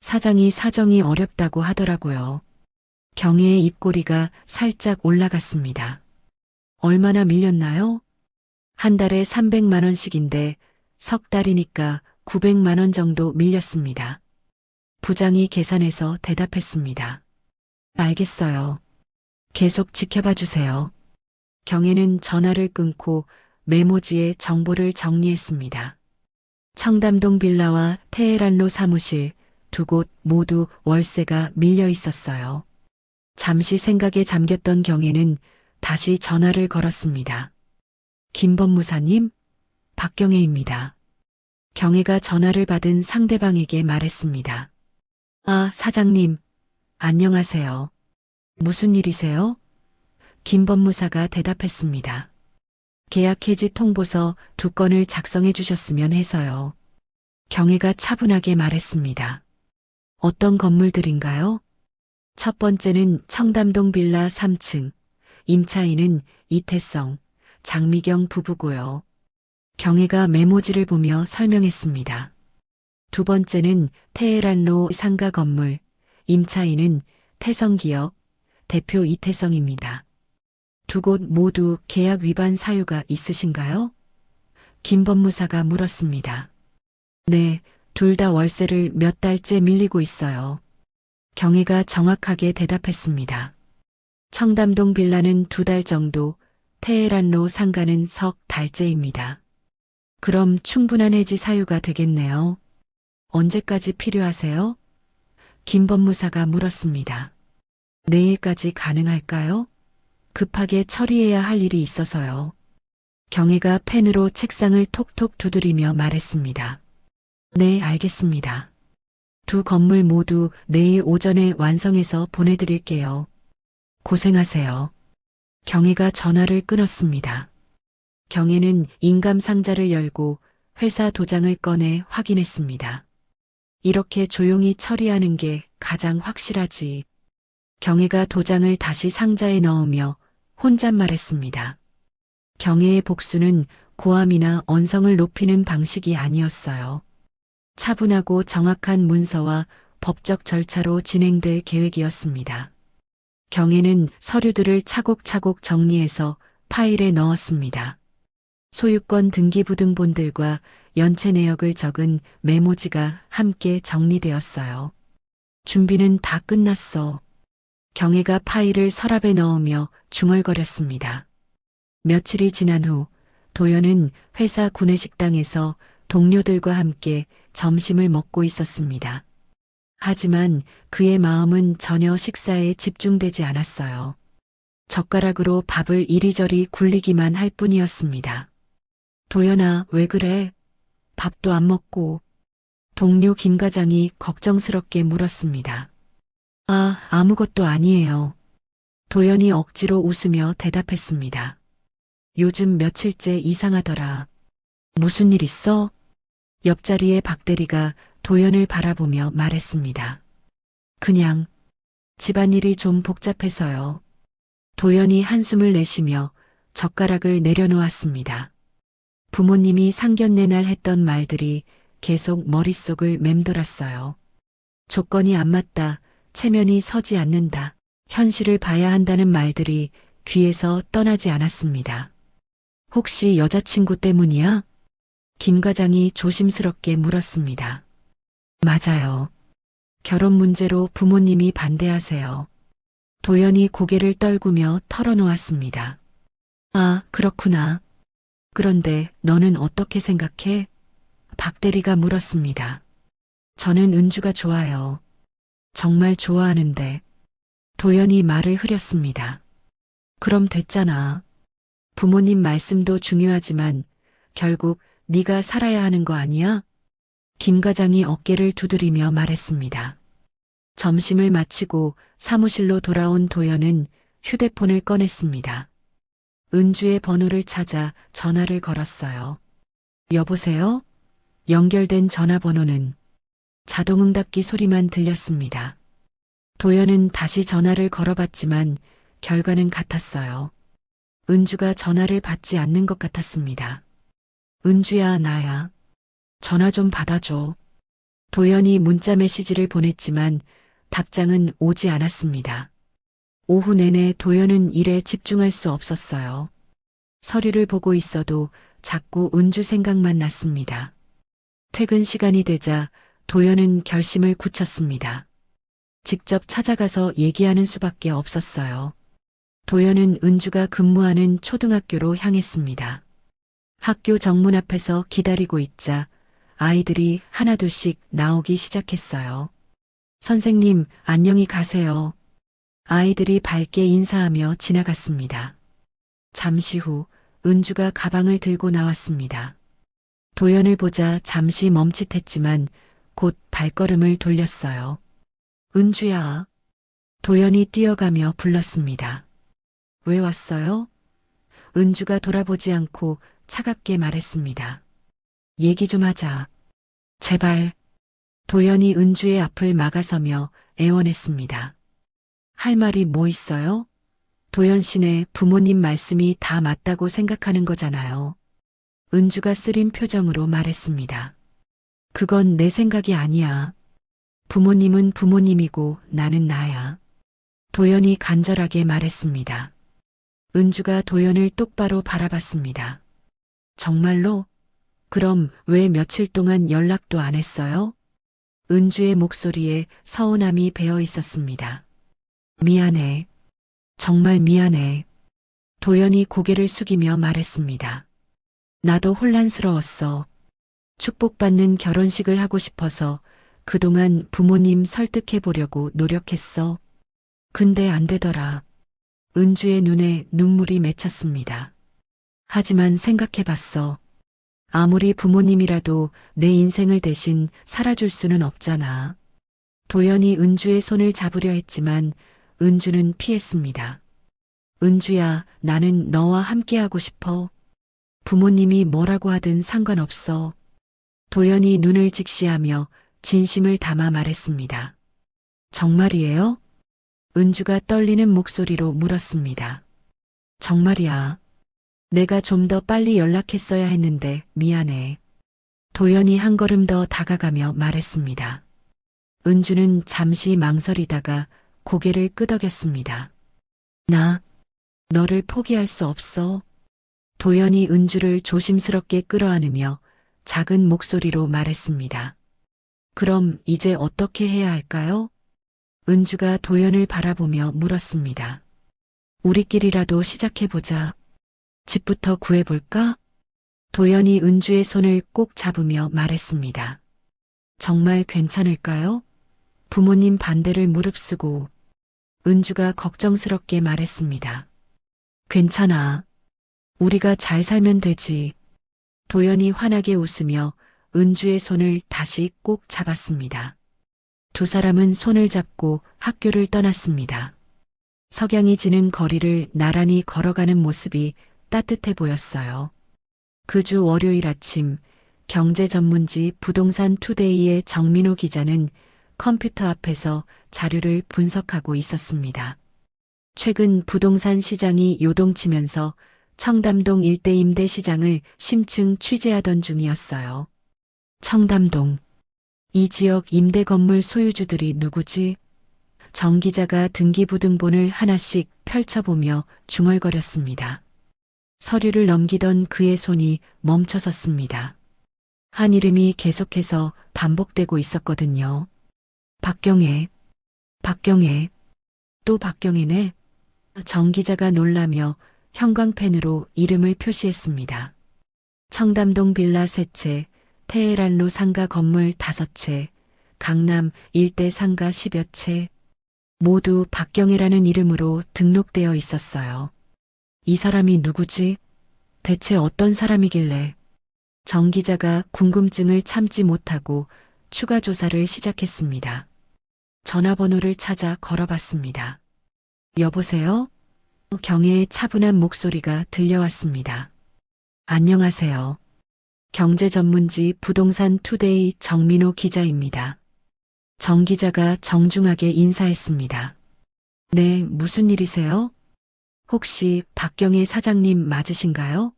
사장이 사정이 어렵다고 하더라고요. 경혜의 입꼬리가 살짝 올라갔습니다. 얼마나 밀렸나요? 한 달에 300만 원씩인데 석 달이니까 900만 원 정도 밀렸습니다. 부장이 계산해서 대답했습니다. 알겠어요. 계속 지켜봐 주세요. 경혜는 전화를 끊고 메모지에 정보를 정리했습니다. 청담동 빌라와 테헤란로 사무실 두 곳 모두 월세가 밀려 있었어요. 잠시 생각에 잠겼던 경혜는 다시 전화를 걸었습니다. 김 법무사님, 박경혜입니다. 경혜가 전화를 받은 상대방에게 말했습니다. 아, 사장님, 안녕하세요. 무슨 일이세요? 김 법무사가 대답했습니다. 계약 해지 통보서 2건을 작성해 주셨으면 해서요. 경혜가 차분하게 말했습니다. 어떤 건물들인가요? 첫 번째는 청담동 빌라 3층, 임차인은 이태성, 장미경 부부고요. 경혜가 메모지를 보며 설명했습니다. 두 번째는 테헤란로 상가 건물, 임차인은 태성기업, 대표 이태성입니다. 두 곳 모두 계약 위반 사유가 있으신가요? 김 법무사가 물었습니다. 네, 둘 다 월세를 몇 달째 밀리고 있어요. 경혜가 정확하게 대답했습니다. 청담동 빌라는 2달 정도, 테헤란로 상가는 석 달째입니다. 그럼 충분한 해지 사유가 되겠네요. 언제까지 필요하세요? 김 법무사가 물었습니다. 내일까지 가능할까요? 급하게 처리해야 할 일이 있어서요. 경혜가 펜으로 책상을 톡톡 두드리며 말했습니다. 네, 알겠습니다. 두 건물 모두 내일 오전에 완성해서 보내드릴게요. 고생하세요. 경혜가 전화를 끊었습니다. 경혜는 인감 상자를 열고 회사 도장을 꺼내 확인했습니다. 이렇게 조용히 처리하는 게 가장 확실하지. 경혜가 도장을 다시 상자에 넣으며 혼잣말했습니다. 경혜의 복수는 고함이나 언성을 높이는 방식이 아니었어요. 차분하고 정확한 문서와 법적 절차로 진행될 계획이었습니다. 경혜는 서류들을 차곡차곡 정리해서 파일에 넣었습니다. 소유권 등기부등본들과 연체 내역을 적은 메모지가 함께 정리되었어요. 준비는 다 끝났어. 경혜가 파일을 서랍에 넣으며 중얼거렸습니다. 며칠이 지난 후 도연은 회사 구내식당에서 동료들과 함께 점심을 먹고 있었습니다. 하지만 그의 마음은 전혀 식사에 집중되지 않았어요. 젓가락으로 밥을 이리저리 굴리기만 할 뿐이었습니다. 도연아, 왜 그래? 밥도 안 먹고. 동료 김 과장이 걱정스럽게 물었습니다. 아, 아무것도 아니에요. 도연이 억지로 웃으며 대답했습니다. 요즘 며칠째 이상하더라. 무슨 일 있어? 옆자리의 박 대리가 도연을 바라보며 말했습니다. 그냥 집안일이 좀 복잡해서요. 도연이 한숨을 내쉬며 젓가락을 내려놓았습니다. 부모님이 상견례 날 했던 말들이 계속 머릿속을 맴돌았어요. 조건이 안 맞다, 체면이 서지 않는다, 현실을 봐야 한다는 말들이 귀에서 떠나지 않았습니다. 혹시 여자친구 때문이야? 김 과장이 조심스럽게 물었습니다. 맞아요. 결혼 문제로 부모님이 반대하세요. 도연이 고개를 떨구며 털어놓았습니다. 아, 그렇구나. 그런데 너는 어떻게 생각해? 박 대리가 물었습니다. 저는 은주가 좋아요. 정말 좋아하는데. 도연이 말을 흐렸습니다. 그럼 됐잖아. 부모님 말씀도 중요하지만 결국 네가 살아야 하는 거 아니야? 김 과장이 어깨를 두드리며 말했습니다. 점심을 마치고 사무실로 돌아온 도연은 휴대폰을 꺼냈습니다. 은주의 번호를 찾아 전화를 걸었어요. 여보세요? 연결된 전화번호는 자동응답기 소리만 들렸습니다. 도연은 다시 전화를 걸어봤지만 결과는 같았어요. 은주가 전화를 받지 않는 것 같았습니다. 은주야, 나야. 전화 좀 받아줘. 도연이 문자 메시지를 보냈지만 답장은 오지 않았습니다. 오후 내내 도연은 일에 집중할 수 없었어요. 서류를 보고 있어도 자꾸 은주 생각만 났습니다. 퇴근 시간이 되자 도연은 결심을 굳혔습니다. 직접 찾아가서 얘기하는 수밖에 없었어요. 도연은 은주가 근무하는 초등학교로 향했습니다. 학교 정문 앞에서 기다리고 있자 아이들이 하나둘씩 나오기 시작했어요. 선생님, 안녕히 가세요. 아이들이 밝게 인사하며 지나갔습니다. 잠시 후 은주가 가방을 들고 나왔습니다. 도연을 보자 잠시 멈칫했지만 곧 발걸음을 돌렸어요. 은주야. 도연이 뛰어가며 불렀습니다. 왜 왔어요? 은주가 돌아보지 않고 차갑게 말했습니다. 얘기 좀 하자. 제발. 도연이 은주의 앞을 막아서며 애원했습니다. 할 말이 뭐 있어요? 도연 씨네 부모님 말씀이 다 맞다고 생각하는 거잖아요. 은주가 쓰린 표정으로 말했습니다. 그건 내 생각이 아니야. 부모님은 부모님이고 나는 나야. 도연이 간절하게 말했습니다. 은주가 도연을 똑바로 바라봤습니다. 정말로? 그럼 왜 며칠 동안 연락도 안 했어요? 은주의 목소리에 서운함이 배어 있었습니다. 미안해. 정말 미안해. 도연이 고개를 숙이며 말했습니다. 나도 혼란스러웠어. 축복받는 결혼식을 하고 싶어서 그동안 부모님 설득해 보려고 노력했어. 근데 안 되더라. 은주의 눈에 눈물이 맺혔습니다. 하지만 생각해봤어. 아무리 부모님이라도 내 인생을 대신 살아줄 수는 없잖아. 도연이 은주의 손을 잡으려 했지만 은주는 피했습니다. 은주야, 나는 너와 함께하고 싶어. 부모님이 뭐라고 하든 상관없어. 도연이 눈을 직시하며 진심을 담아 말했습니다. 정말이에요? 은주가 떨리는 목소리로 물었습니다. 정말이야. 내가 좀 더 빨리 연락했어야 했는데 미안해. 도연이 한 걸음 더 다가가며 말했습니다. 은주는 잠시 망설이다가 고개를 끄덕였습니다. 나, 너를 포기할 수 없어. 도연이 은주를 조심스럽게 끌어안으며 작은 목소리로 말했습니다. 그럼 이제 어떻게 해야 할까요? 은주가 도연을 바라보며 물었습니다. 우리끼리라도 시작해보자. 집부터 구해볼까? 도연이 은주의 손을 꼭 잡으며 말했습니다. 정말 괜찮을까요? 부모님 반대를 무릅쓰고 은주가 걱정스럽게 말했습니다. 괜찮아. 우리가 잘 살면 되지. 도연이 환하게 웃으며 은주의 손을 다시 꼭 잡았습니다. 두 사람은 손을 잡고 학교를 떠났습니다. 석양이 지는 거리를 나란히 걸어가는 모습이 따뜻해 보였어요. 그 주 월요일 아침 경제 전문지 부동산 투데이의 정민호 기자는 컴퓨터 앞에서 자료를 분석하고 있었습니다. 최근 부동산 시장이 요동치면서 청담동 일대 임대 시장을 심층 취재하던 중이었어요. 청담동. 이 지역 임대 건물 소유주들이 누구지? 정 기자가 등기부등본을 하나씩 펼쳐보며 중얼거렸습니다. 서류를 넘기던 그의 손이 멈춰섰습니다. 한 이름이 계속해서 반복되고 있었거든요. 박경애, 박경애, 또 박경애네. 정 기자가 놀라며 형광펜으로 이름을 표시했습니다. 청담동 빌라 3채, 테헤란로 상가 건물 5채, 강남 일대 상가 10여 채, 모두 박경애라는 이름으로 등록되어 있었어요. 이 사람이 누구지? 대체 어떤 사람이길래? 정 기자가 궁금증을 참지 못하고 추가 조사를 시작했습니다. 전화번호를 찾아 걸어봤습니다. 여보세요? 경혜의 차분한 목소리가 들려왔습니다. 안녕하세요. 경제전문지 부동산 투데이 정민호 기자입니다. 정 기자가 정중하게 인사했습니다. 네, 무슨 일이세요? 혹시 박경혜 사장님 맞으신가요?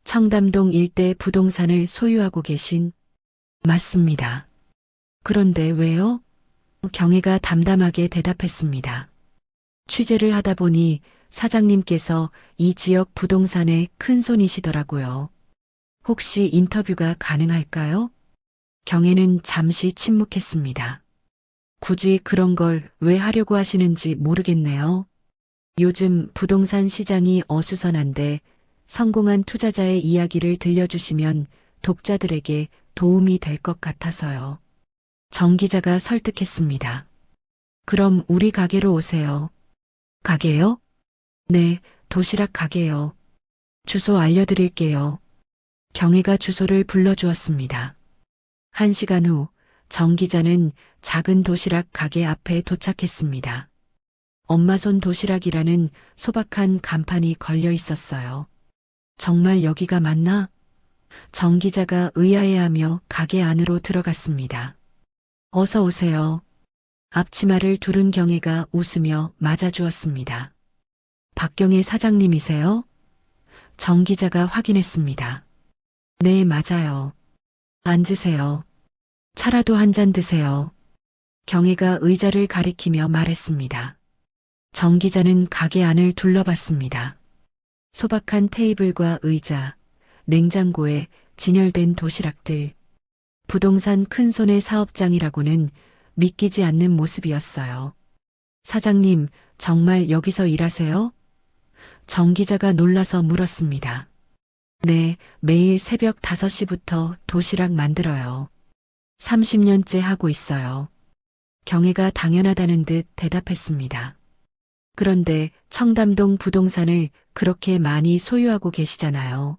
청담동 일대 부동산을 소유하고 계신? 맞습니다. 그런데 왜요? 경혜가 담담하게 대답했습니다. 취재를 하다 보니 사장님께서 이 지역 부동산에 큰 손이시더라고요. 혹시 인터뷰가 가능할까요? 경혜는 잠시 침묵했습니다. 굳이 그런 걸 왜 하려고 하시는지 모르겠네요. 요즘 부동산 시장이 어수선한데 성공한 투자자의 이야기를 들려주시면 독자들에게 도움이 될 것 같아서요. 정 기자가 설득했습니다. 그럼 우리 가게로 오세요. 가게요? 네, 도시락 가게요. 주소 알려드릴게요. 경혜가 주소를 불러주었습니다. 1시간 후 정 기자는 작은 도시락 가게 앞에 도착했습니다. 엄마 손 도시락이라는 소박한 간판이 걸려 있었어요. 정말 여기가 맞나? 정 기자가 의아해하며 가게 안으로 들어갔습니다. 어서 오세요. 앞치마를 두른 경혜가 웃으며 맞아주었습니다. 박경혜 사장님이세요? 정 기자가 확인했습니다. 네, 맞아요. 앉으세요. 차라도 한 잔 드세요. 경혜가 의자를 가리키며 말했습니다. 정 기자는 가게 안을 둘러봤습니다. 소박한 테이블과 의자, 냉장고에 진열된 도시락들, 부동산 큰손의 사업장이라고는 믿기지 않는 모습이었어요. 사장님, 정말 여기서 일하세요? 정 기자가 놀라서 물었습니다. 네, 매일 새벽 5시부터 도시락 만들어요. 30년째 하고 있어요. 경혜가 당연하다는 듯 대답했습니다. 그런데 청담동 부동산을 그렇게 많이 소유하고 계시잖아요.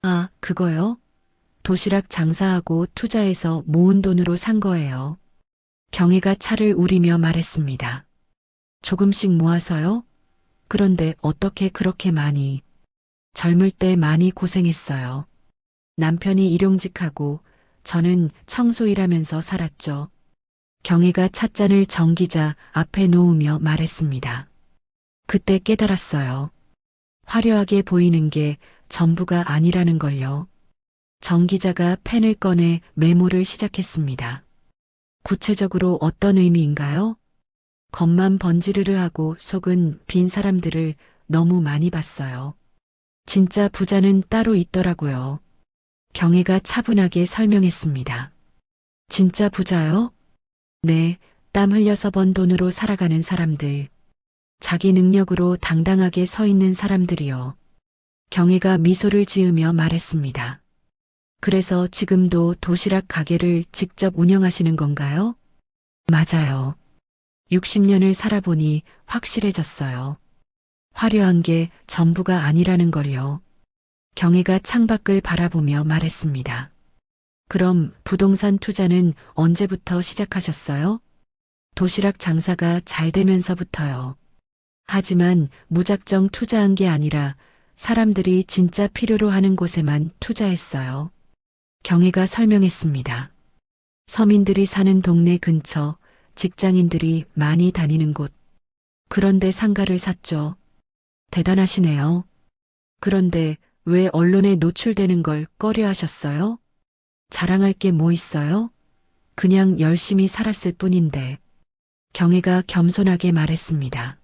아, 그거요? 도시락 장사하고 투자해서 모은 돈으로 산 거예요. 경혜가 차를 우리며 말했습니다. 조금씩 모아서요? 그런데 어떻게 그렇게 많이? 젊을 때 많이 고생했어요. 남편이 일용직하고 저는 청소일하면서 살았죠. 경혜가 찻잔을 정 기자 앞에 놓으며 말했습니다. 그때 깨달았어요. 화려하게 보이는 게 전부가 아니라는 걸요. 정 기자가 펜을 꺼내 메모를 시작했습니다. 구체적으로 어떤 의미인가요? 겉만 번지르르하고 속은 빈 사람들을 너무 많이 봤어요. 진짜 부자는 따로 있더라고요. 경혜가 차분하게 설명했습니다. 진짜 부자요? 네, 땀 흘려서 번 돈으로 살아가는 사람들. 자기 능력으로 당당하게 서 있는 사람들이요. 경혜가 미소를 지으며 말했습니다. 그래서 지금도 도시락 가게를 직접 운영하시는 건가요? 맞아요. 60년을 살아보니 확실해졌어요. 화려한 게 전부가 아니라는 걸요. 경혜가 창밖을 바라보며 말했습니다. 그럼 부동산 투자는 언제부터 시작하셨어요? 도시락 장사가 잘 되면서부터요. 하지만 무작정 투자한 게 아니라 사람들이 진짜 필요로 하는 곳에만 투자했어요. 경혜가 설명했습니다. 서민들이 사는 동네 근처, 직장인들이 많이 다니는 곳. 그런데 상가를 샀죠. 대단하시네요. 그런데 왜 언론에 노출되는 걸 꺼려 하셨어요? 자랑할 게 뭐 있어요? 그냥 열심히 살았을 뿐인데. 경혜가 겸손하게 말했습니다.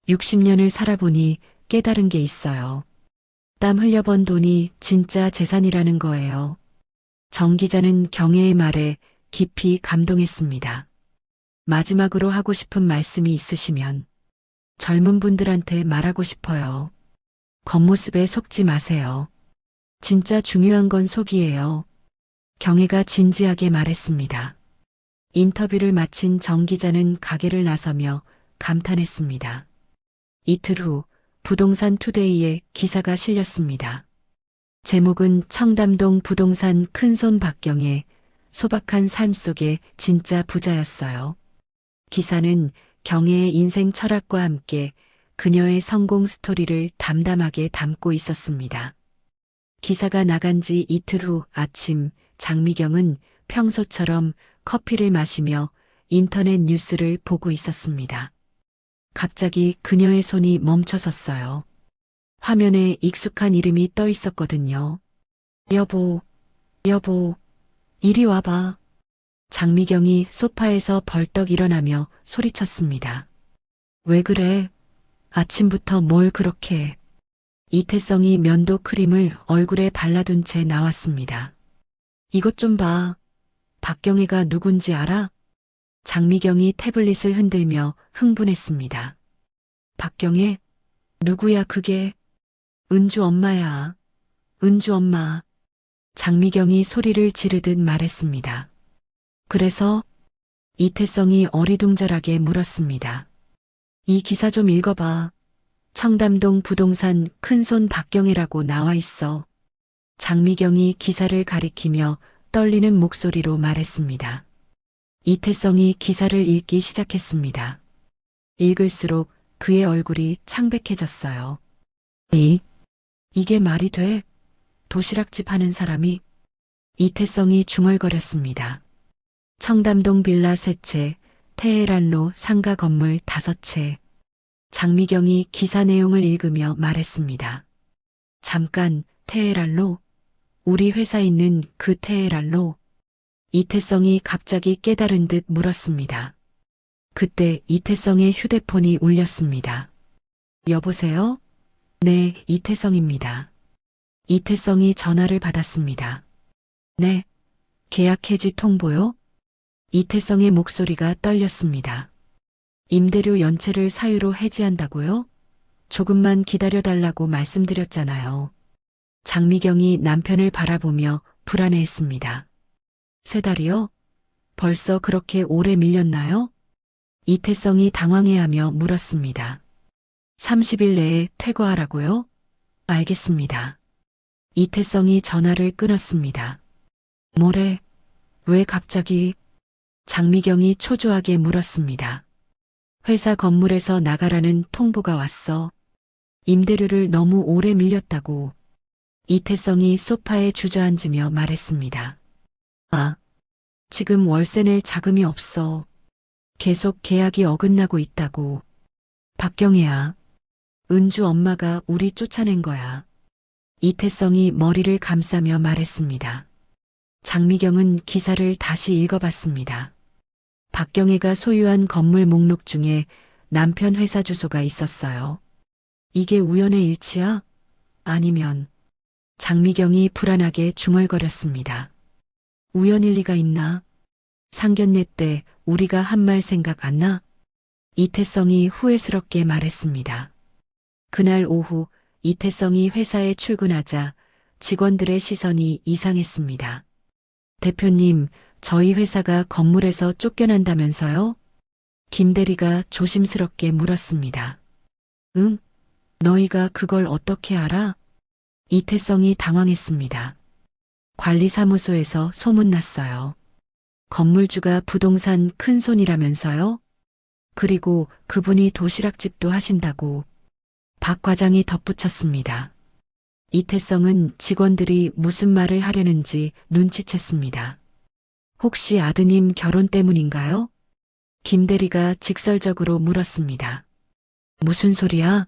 60년을 살아보니 깨달은 게 있어요. 땀 흘려번 돈이 진짜 재산이라는 거예요. 정 기자는 경혜의 말에 깊이 감동했습니다. 마지막으로 하고 싶은 말씀이 있으시면 젊은 분들한테 말하고 싶어요. 겉모습에 속지 마세요. 진짜 중요한 건 속이에요. 경혜가 진지하게 말했습니다. 인터뷰를 마친 정 기자는 가게를 나서며 감탄했습니다. 이틀 후 부동산 투데이에 기사가 실렸습니다. 제목은 청담동 부동산 큰손 박경혜, 소박한 삶 속의 진짜 부자였어요. 기사는 경혜의 인생 철학과 함께 그녀의 성공 스토리를 담담하게 담고 있었습니다. 기사가 나간 지 이틀 후 아침, 장미경은 평소처럼 커피를 마시며 인터넷 뉴스를 보고 있었습니다. 갑자기 그녀의 손이 멈춰섰어요. 화면에 익숙한 이름이 떠 있었거든요. 여보, 여보, 이리 와봐. 장미경이 소파에서 벌떡 일어나며 소리쳤습니다. 왜 그래? 아침부터 뭘 그렇게 해? 이태성이 면도 크림을 얼굴에 발라둔 채 나왔습니다. 이것 좀 봐. 박경혜가 누군지 알아? 장미경이 태블릿을 흔들며 흥분했습니다. 박경혜? 누구야 그게? 은주 엄마야. 은주 엄마. 장미경이 소리를 지르듯 말했습니다. 그래서 이태성이 어리둥절하게 물었습니다. 이 기사 좀 읽어봐. 청담동 부동산 큰손 박경혜라고 나와 있어. 장미경이 기사를 가리키며 떨리는 목소리로 말했습니다. 이태성이 기사를 읽기 시작했습니다. 읽을수록 그의 얼굴이 창백해졌어요. 이게 말이 돼? 도시락집 하는 사람이? 이태성이 중얼거렸습니다. 청담동 빌라 3채, 테헤란로 상가 건물 5채. 장미경이 기사 내용을 읽으며 말했습니다. 잠깐, 테헤란로? 우리 회사 있는 그 테헤란로? 이태성이 갑자기 깨달은 듯 물었습니다. 그때 이태성의 휴대폰이 울렸습니다. 여보세요? 네, 이태성입니다. 이태성이 전화를 받았습니다. 네, 계약 해지 통보요? 이태성의 목소리가 떨렸습니다. 임대료 연체를 사유로 해지한다고요? 조금만 기다려달라고 말씀드렸잖아요. 장미경이 남편을 바라보며 불안해했습니다. 3달이요? 벌써 그렇게 오래 밀렸나요? 이태성이 당황해하며 물었습니다. 30일 내에 퇴거하라고요? 알겠습니다. 이태성이 전화를 끊었습니다. 뭐래? 왜 갑자기? 장미경이 초조하게 물었습니다. 회사 건물에서 나가라는 통보가 왔어. 임대료를 너무 오래 밀렸다고. 이태성이 소파에 주저앉으며 말했습니다. 아, 지금 월세 낼 자금이 없어. 계속 계약이 어긋나고 있다고. 박경혜야, 은주 엄마가 우리 쫓아낸 거야. 이태성이 머리를 감싸며 말했습니다. 장미경은 기사를 다시 읽어봤습니다. 박경혜가 소유한 건물 목록 중에 남편 회사 주소가 있었어요. 이게 우연의 일치야? 아니면... 장미경이 불안하게 중얼거렸습니다. 우연일 리가 있나? 상견례 때 우리가 한 말 생각 안 나? 이태성이 후회스럽게 말했습니다. 그날 오후 이태성이 회사에 출근하자 직원들의 시선이 이상했습니다. 대표님, 저희 회사가 건물에서 쫓겨난다면서요? 김 대리가 조심스럽게 물었습니다. 응? 너희가 그걸 어떻게 알아? 이태성이 당황했습니다. 관리사무소에서 소문났어요. 건물주가 부동산 큰손이라면서요? 그리고 그분이 도시락집도 하신다고. 박 과장이 덧붙였습니다. 이태성은 직원들이 무슨 말을 하려는지 눈치챘습니다. 혹시 아드님 결혼 때문인가요? 김 대리가 직설적으로 물었습니다. 무슨 소리야?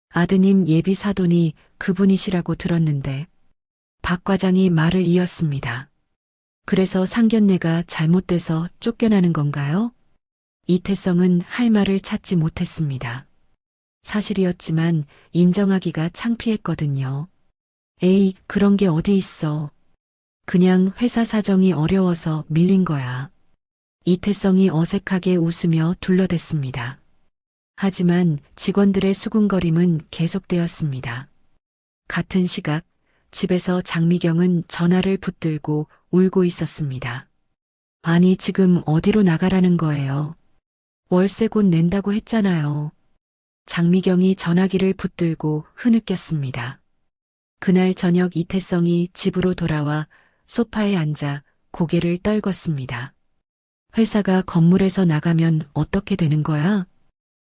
아드님 예비 사돈이 그분이시라고 들었는데. 박 과장이 말을 이었습니다. 그래서 상견례가 잘못돼서 쫓겨나는 건가요? 이태성은 할 말을 찾지 못했습니다. 사실이었지만 인정하기가 창피했거든요. 에이, 그런 게 어디 있어. 그냥 회사 사정이 어려워서 밀린 거야. 이태성이 어색하게 웃으며 둘러댔습니다. 하지만 직원들의 수군거림은 계속되었습니다. 같은 시각 집에서 장미경은 전화를 붙들고 울고 있었습니다. 아니, 지금 어디로 나가라는 거예요? 월세 곧 낸다고 했잖아요. 장미경이 전화기를 붙들고 흐느꼈습니다. 그날 저녁 이태성이 집으로 돌아와 소파에 앉아 고개를 떨궜습니다. 회사가 건물에서 나가면 어떻게 되는 거야?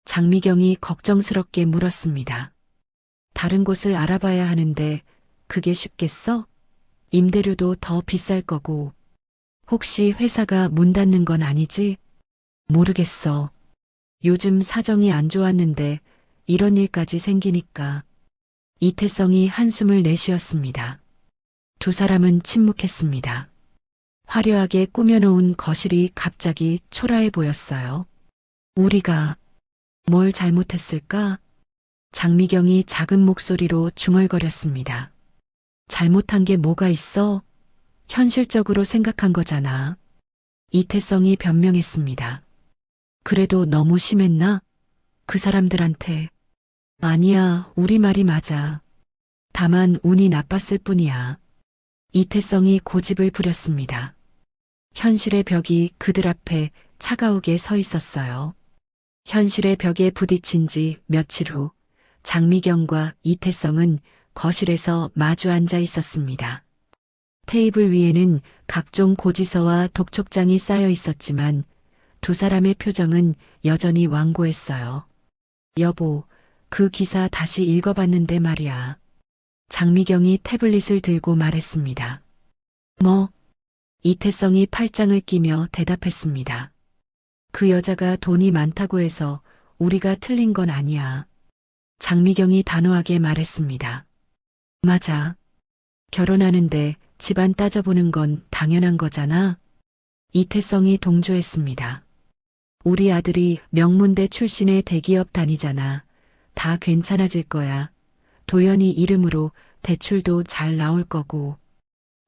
장미경이 걱정스럽게 물었습니다. 다른 곳을 알아봐야 하는데 그게 쉽겠어? 임대료도 더 비쌀 거고. 혹시 회사가 문 닫는 건 아니지? 모르겠어. 요즘 사정이 안 좋았는데 이런 일까지 생기니까. 이태성이 한숨을 내쉬었습니다. 두 사람은 침묵했습니다. 화려하게 꾸며놓은 거실이 갑자기 초라해 보였어요. 우리가 뭘 잘못했을까? 장미경이 작은 목소리로 중얼거렸습니다. 잘못한 게 뭐가 있어? 현실적으로 생각한 거잖아. 이태성이 변명했습니다. 그래도 너무 심했나? 그 사람들한테. 아니야, 우리 말이 맞아. 다만 운이 나빴을 뿐이야. 이태성이 고집을 부렸습니다. 현실의 벽이 그들 앞에 차가우게 서 있었어요. 현실의 벽에 부딪힌 지 며칠 후 장미경과 이태성은 거실에서 마주 앉아 있었습니다. 테이블 위에는 각종 고지서와 독촉장이 쌓여 있었지만 두 사람의 표정은 여전히 완고했어요. 여보, 그 기사 다시 읽어봤는데 말이야. 장미경이 태블릿을 들고 말했습니다. 뭐? 이태성이 팔짱을 끼며 대답했습니다. 그 여자가 돈이 많다고 해서 우리가 틀린 건 아니야. 장미경이 단호하게 말했습니다. 맞아. 결혼하는데 집안 따져보는 건 당연한 거잖아. 이태성이 동조했습니다. 우리 아들이 명문대 출신의 대기업 다니잖아. 다 괜찮아질 거야. 도연이 이름으로 대출도 잘 나올 거고.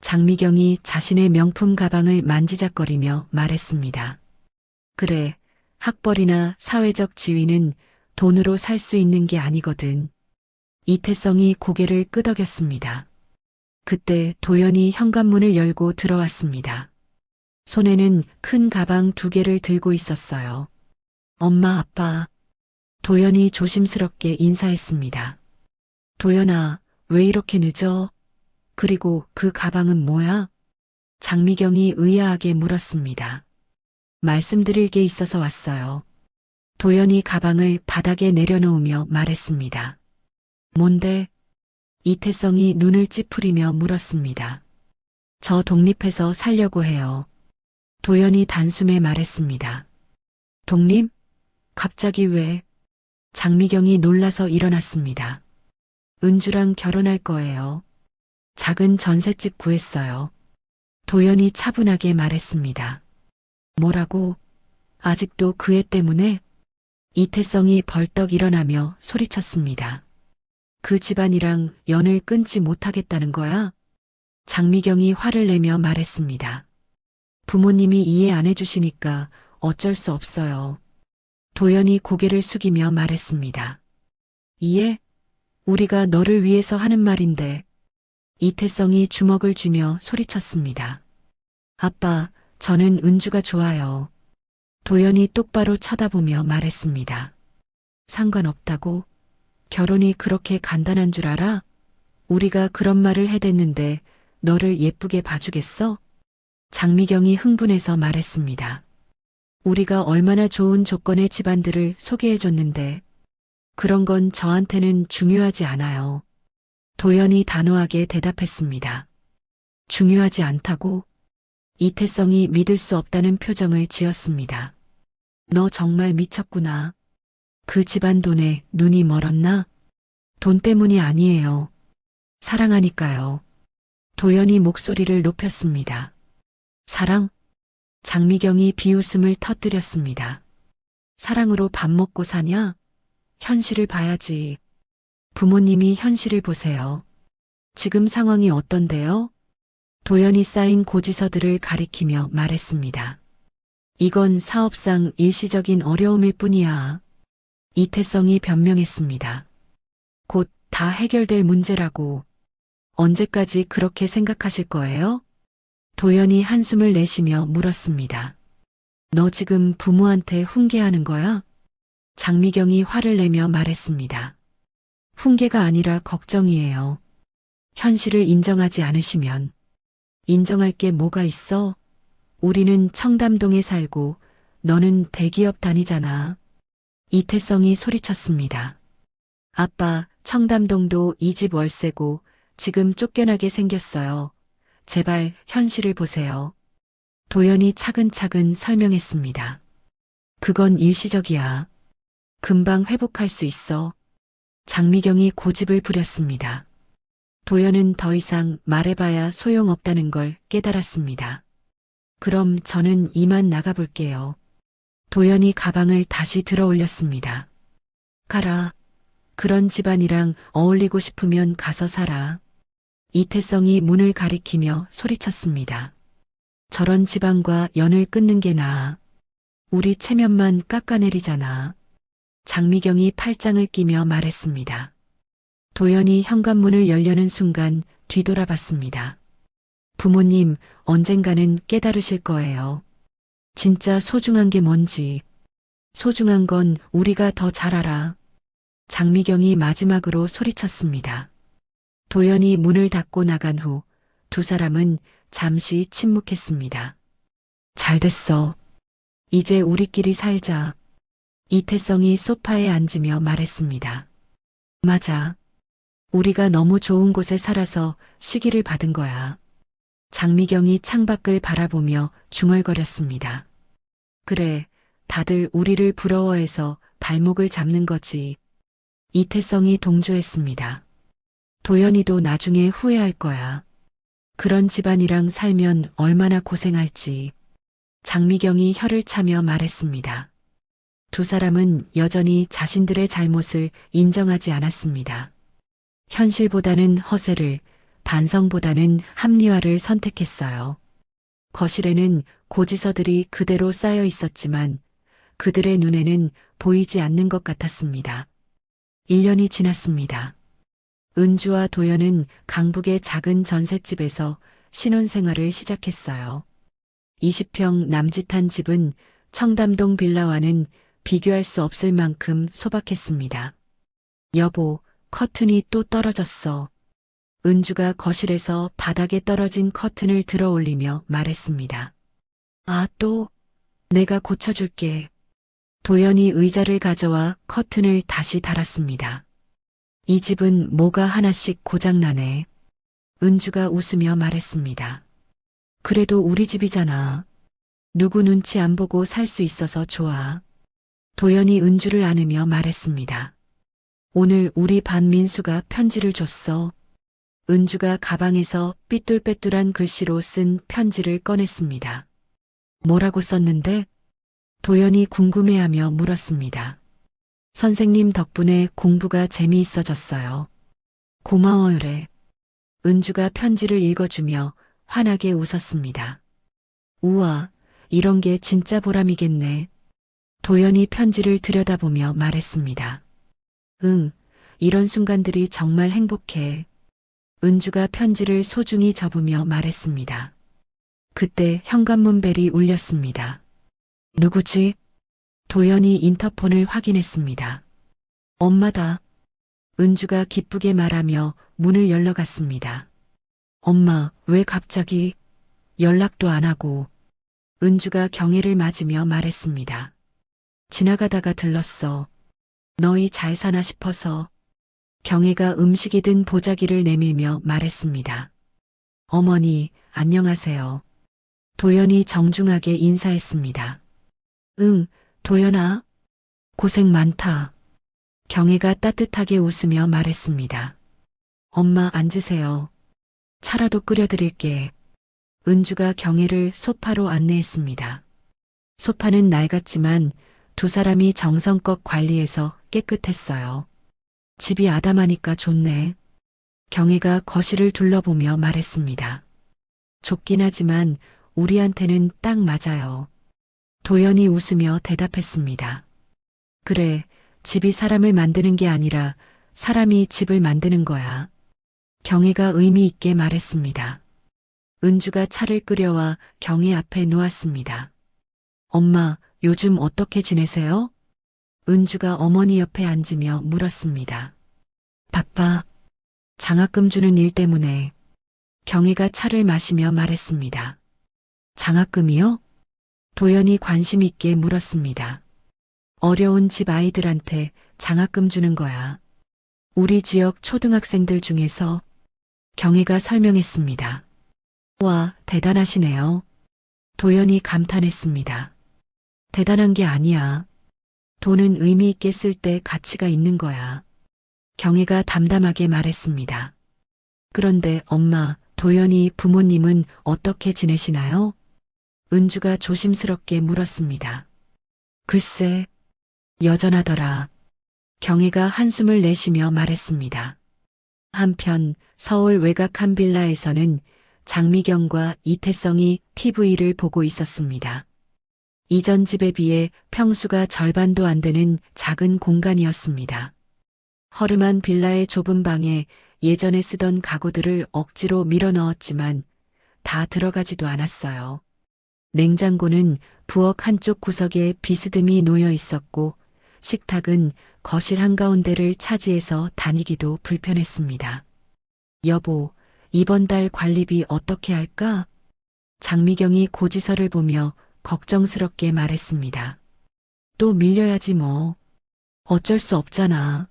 장미경이 자신의 명품 가방을 만지작거리며 말했습니다. 그래, 학벌이나 사회적 지위는 돈으로 살 수 있는 게 아니거든. 이태성이 고개를 끄덕였습니다. 그때 도연이 현관문을 열고 들어왔습니다. 손에는 큰 가방 2개를 들고 있었어요. 엄마, 아빠. 도연이 조심스럽게 인사했습니다. 도연아, 왜 이렇게 늦어? 그리고 그 가방은 뭐야? 장미경이 의아하게 물었습니다. 말씀드릴 게 있어서 왔어요. 도연이 가방을 바닥에 내려놓으며 말했습니다. 뭔데? 이태성이 눈을 찌푸리며 물었습니다. 저 독립해서 살려고 해요. 도연이 단숨에 말했습니다. 독립? 갑자기 왜? 장미경이 놀라서 일어났습니다. 은주랑 결혼할 거예요. 작은 전셋집 구했어요. 도연이 차분하게 말했습니다. 뭐라고? 아직도 그 애 때문에? 이태성이 벌떡 일어나며 소리쳤습니다. 그 집안이랑 연을 끊지 못하겠다는 거야? 장미경이 화를 내며 말했습니다. 부모님이 이해 안 해주시니까 어쩔 수 없어요. 도연이 고개를 숙이며 말했습니다. 이해? 우리가 너를 위해서 하는 말인데. 이태성이 주먹을 쥐며 소리쳤습니다. 아빠, 저는 은주가 좋아요. 도연이 똑바로 쳐다보며 말했습니다. 상관없다고? 결혼이 그렇게 간단한 줄 알아? 우리가 그런 말을 해댔는데 너를 예쁘게 봐주겠어? 장미경이 흥분해서 말했습니다. 우리가 얼마나 좋은 조건의 집안들을 소개해줬는데 그런 건 저한테는 중요하지 않아요. 도연이 단호하게 대답했습니다. 중요하지 않다고? 이태성이 믿을 수 없다는 표정을 지었습니다. 너 정말 미쳤구나. 그 집안 돈에 눈이 멀었나? 돈 때문이 아니에요. 사랑하니까요. 도연이 목소리를 높였습니다. 사랑? 장미경이 비웃음을 터뜨렸습니다. 사랑으로 밥 먹고 사냐? 현실을 봐야지. 부모님이 현실을 보세요. 지금 상황이 어떤데요? 도연이 쌓인 고지서들을 가리키며 말했습니다. 이건 사업상 일시적인 어려움일 뿐이야. 이태성이 변명했습니다. 곧 다 해결될 문제라고. 언제까지 그렇게 생각하실 거예요? 도연이 한숨을 내쉬며 물었습니다. 너 지금 부모한테 훈계하는 거야? 장미경이 화를 내며 말했습니다. 훈계가 아니라 걱정이에요. 현실을 인정하지 않으시면. 인정할 게 뭐가 있어? 우리는 청담동에 살고 너는 대기업 다니잖아. 이태성이 소리쳤습니다. 아빠, 청담동도 이 집 월세고 지금 쫓겨나게 생겼어요. 제발 현실을 보세요. 도연이 차근차근 설명했습니다. 그건 일시적이야. 금방 회복할 수 있어. 장미경이 고집을 부렸습니다. 도연은 더 이상 말해봐야 소용없다는 걸 깨달았습니다. 그럼 저는 이만 나가볼게요. 도연이 가방을 다시 들어 올렸습니다. 가라. 그런 집안이랑 어울리고 싶으면 가서 살아. 이태성이 문을 가리키며 소리쳤습니다. 저런 집안과 연을 끊는 게 나아. 우리 체면만 깎아내리잖아. 장미경이 팔짱을 끼며 말했습니다. 도연이 현관문을 열려는 순간 뒤돌아봤습니다. 부모님, 언젠가는 깨달으실 거예요. 진짜 소중한 게 뭔지. 소중한 건 우리가 더 잘 알아. 장미경이 마지막으로 소리쳤습니다. 도연이 문을 닫고 나간 후 두 사람은 잠시 침묵했습니다. 잘 됐어. 이제 우리끼리 살자. 이태성이 소파에 앉으며 말했습니다. 맞아. 우리가 너무 좋은 곳에 살아서 시기를 받은 거야. 장미경이 창밖을 바라보며 중얼거렸습니다. 그래, 다들 우리를 부러워해서 발목을 잡는 거지. 이태성이 동조했습니다. 도연이도 나중에 후회할 거야. 그런 집안이랑 살면 얼마나 고생할지. 장미경이 혀를 차며 말했습니다. 두 사람은 여전히 자신들의 잘못을 인정하지 않았습니다. 현실보다는 허세를, 반성보다는 합리화를 선택했어요. 거실에는 고지서들이 그대로 쌓여 있었지만 그들의 눈에는 보이지 않는 것 같았습니다. 1년이 지났습니다. 은주와 도연은 강북의 작은 전셋집에서 신혼생활을 시작했어요. 20평 남짓한 집은 청담동 빌라와는 비교할 수 없을 만큼 소박했습니다. 여보, 커튼이 또 떨어졌어. 은주가 거실에서 바닥에 떨어진 커튼을 들어 올리며 말했습니다. 아, 또? 내가 고쳐줄게. 도연이 의자를 가져와 커튼을 다시 달았습니다. 이 집은 뭐가 하나씩 고장나네. 은주가 웃으며 말했습니다. 그래도 우리 집이잖아. 누구 눈치 안 보고 살 수 있어서 좋아. 도연이 은주를 안으며 말했습니다. 오늘 우리 반 민수가 편지를 줬어. 은주가 가방에서 삐뚤빼뚤한 글씨로 쓴 편지를 꺼냈습니다. 뭐라고 썼는데? 도연이 궁금해하며 물었습니다. 선생님 덕분에 공부가 재미있어졌어요. 고마워요래. 은주가 편지를 읽어주며 환하게 웃었습니다. 우와, 이런 게 진짜 보람이겠네. 도연이 편지를 들여다보며 말했습니다. 응, 이런 순간들이 정말 행복해. 은주가 편지를 소중히 접으며 말했습니다. 그때 현관문 벨이 울렸습니다. 누구지? 도연이 인터폰을 확인했습니다. 엄마다. 은주가 기쁘게 말하며 문을 열러 갔습니다. 엄마, 왜 갑자기? 연락도 안 하고. 은주가 경혜를 맞으며 말했습니다. 지나가다가 들렀어. 너희 잘 사나 싶어서. 경혜가 음식이 든 보자기를 내밀며 말했습니다. 어머니, 안녕하세요. 도연이 정중하게 인사했습니다. 응, 도연아. 고생 많다. 경혜가 따뜻하게 웃으며 말했습니다. 엄마 앉으세요. 차라도 끓여드릴게. 은주가 경혜를 소파로 안내했습니다. 소파는 낡았지만 두 사람이 정성껏 관리해서 깨끗했어요. 집이 아담하니까 좋네. 경혜가 거실을 둘러보며 말했습니다. 좁긴 하지만 우리한테는 딱 맞아요. 도연이 웃으며 대답했습니다. 그래, 집이 사람을 만드는 게 아니라 사람이 집을 만드는 거야. 경혜가 의미 있게 말했습니다. 은주가 차를 끓여와 경혜 앞에 놓았습니다. 엄마, 요즘 어떻게 지내세요? 은주가 어머니 옆에 앉으며 물었습니다. 바빠. 장학금 주는 일 때문에. 경혜가 차를 마시며 말했습니다. 장학금이요? 도연이 관심 있게 물었습니다. 어려운 집 아이들한테 장학금 주는 거야. 우리 지역 초등학생들 중에서. 경혜가 설명했습니다. 와, 대단하시네요. 도연이 감탄했습니다. 대단한 게 아니야. 돈은 의미 있게 쓸 때 가치가 있는 거야. 경혜가 담담하게 말했습니다. 그런데 엄마, 도연이 부모님은 어떻게 지내시나요? 은주가 조심스럽게 물었습니다. 글쎄, 여전하더라. 경혜가 한숨을 내쉬며 말했습니다. 한편 서울 외곽 한 빌라에서는 장미경과 이태성이 TV를 보고 있었습니다. 이전 집에 비해 평수가 절반도 안 되는 작은 공간이었습니다. 허름한 빌라의 좁은 방에 예전에 쓰던 가구들을 억지로 밀어 넣었지만 다 들어가지도 않았어요. 냉장고는 부엌 한쪽 구석에 비스듬히 놓여 있었고 식탁은 거실 한가운데를 차지해서 다니기도 불편했습니다. 여보, 이번 달 관리비 어떻게 할까? 장미경이 고지서를 보며 걱정스럽게 말했습니다. 또 밀려야지 뭐. 어쩔 수 없잖아.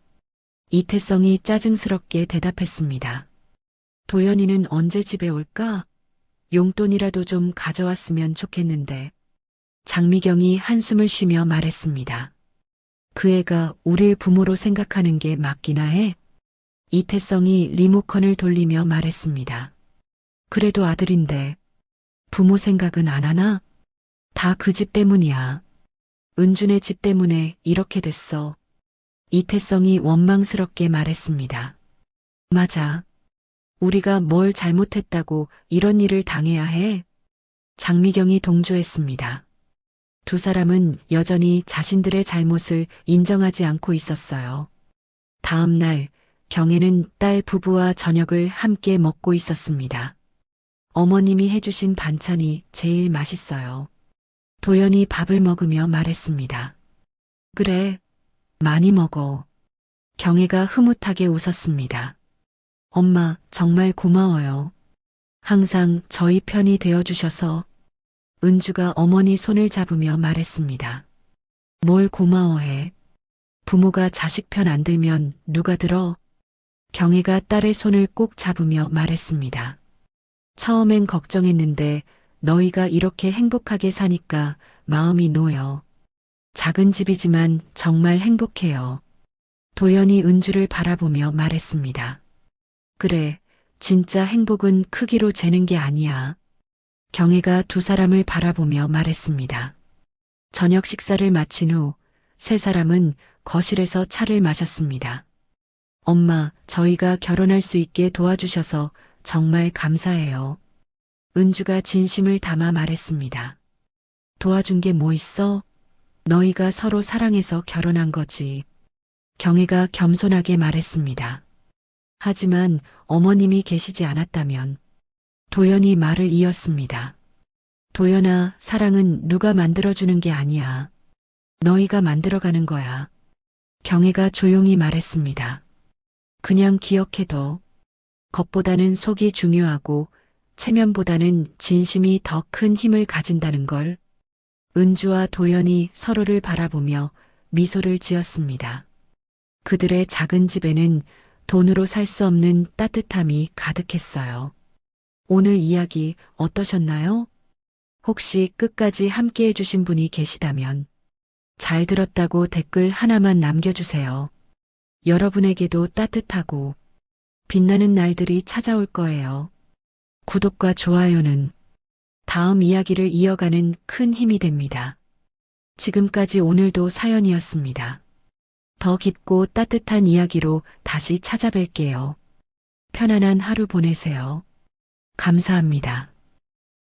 이태성이 짜증스럽게 대답했습니다. 도연이는 언제 집에 올까? 용돈이라도 좀 가져왔으면 좋겠는데. 장미경이 한숨을 쉬며 말했습니다. 그 애가 우릴 부모로 생각하는 게 맞기나 해? 이태성이 리모컨을 돌리며 말했습니다. 그래도 아들인데 부모 생각은 안 하나? 다 그 집 때문이야. 은준의 집 때문에 이렇게 됐어. 이태성이 원망스럽게 말했습니다. 맞아. 우리가 뭘 잘못했다고 이런 일을 당해야 해? 장미경이 동조했습니다. 두 사람은 여전히 자신들의 잘못을 인정하지 않고 있었어요. 다음 날 경혜는 딸 부부와 저녁을 함께 먹고 있었습니다. 어머님이 해주신 반찬이 제일 맛있어요. 도연이 밥을 먹으며 말했습니다. 그래, 많이 먹어. 경혜가 흐뭇하게 웃었습니다. 엄마, 정말 고마워요. 항상 저희 편이 되어주셔서. 은주가 어머니 손을 잡으며 말했습니다. 뭘 고마워해. 부모가 자식 편 안 들면 누가 들어? 경혜가 딸의 손을 꼭 잡으며 말했습니다. 처음엔 걱정했는데 너희가 이렇게 행복하게 사니까 마음이 놓여. 작은 집이지만 정말 행복해요. 도연이 은주를 바라보며 말했습니다. 그래, 진짜 행복은 크기로 재는 게 아니야. 경혜가 두 사람을 바라보며 말했습니다. 저녁 식사를 마친 후 세 사람은 거실에서 차를 마셨습니다. 엄마, 저희가 결혼할 수 있게 도와주셔서 정말 감사해요. 은주가 진심을 담아 말했습니다. 도와준 게 뭐 있어? 너희가 서로 사랑해서 결혼한 거지. 경혜가 겸손하게 말했습니다. 하지만 어머님이 계시지 않았다면. 도연이 말을 이었습니다. 도연아, 사랑은 누가 만들어주는 게 아니야. 너희가 만들어가는 거야. 경혜가 조용히 말했습니다. 그냥 기억해둬. 겉보다는 속이 중요하고 체면보다는 진심이 더 큰 힘을 가진다는 걸. 은주와 도연이 서로를 바라보며 미소를 지었습니다. 그들의 작은 집에는 돈으로 살 수 없는 따뜻함이 가득했어요. 오늘 이야기 어떠셨나요? 혹시 끝까지 함께 해주신 분이 계시다면 잘 들었다고 댓글 하나만 남겨주세요. 여러분에게도 따뜻하고 빛나는 날들이 찾아올 거예요. 구독과 좋아요는 다음 이야기를 이어가는 큰 힘이 됩니다. 지금까지 오늘도 사연이었습니다. 더 깊고 따뜻한 이야기로 다시 찾아뵐게요. 편안한 하루 보내세요. 감사합니다.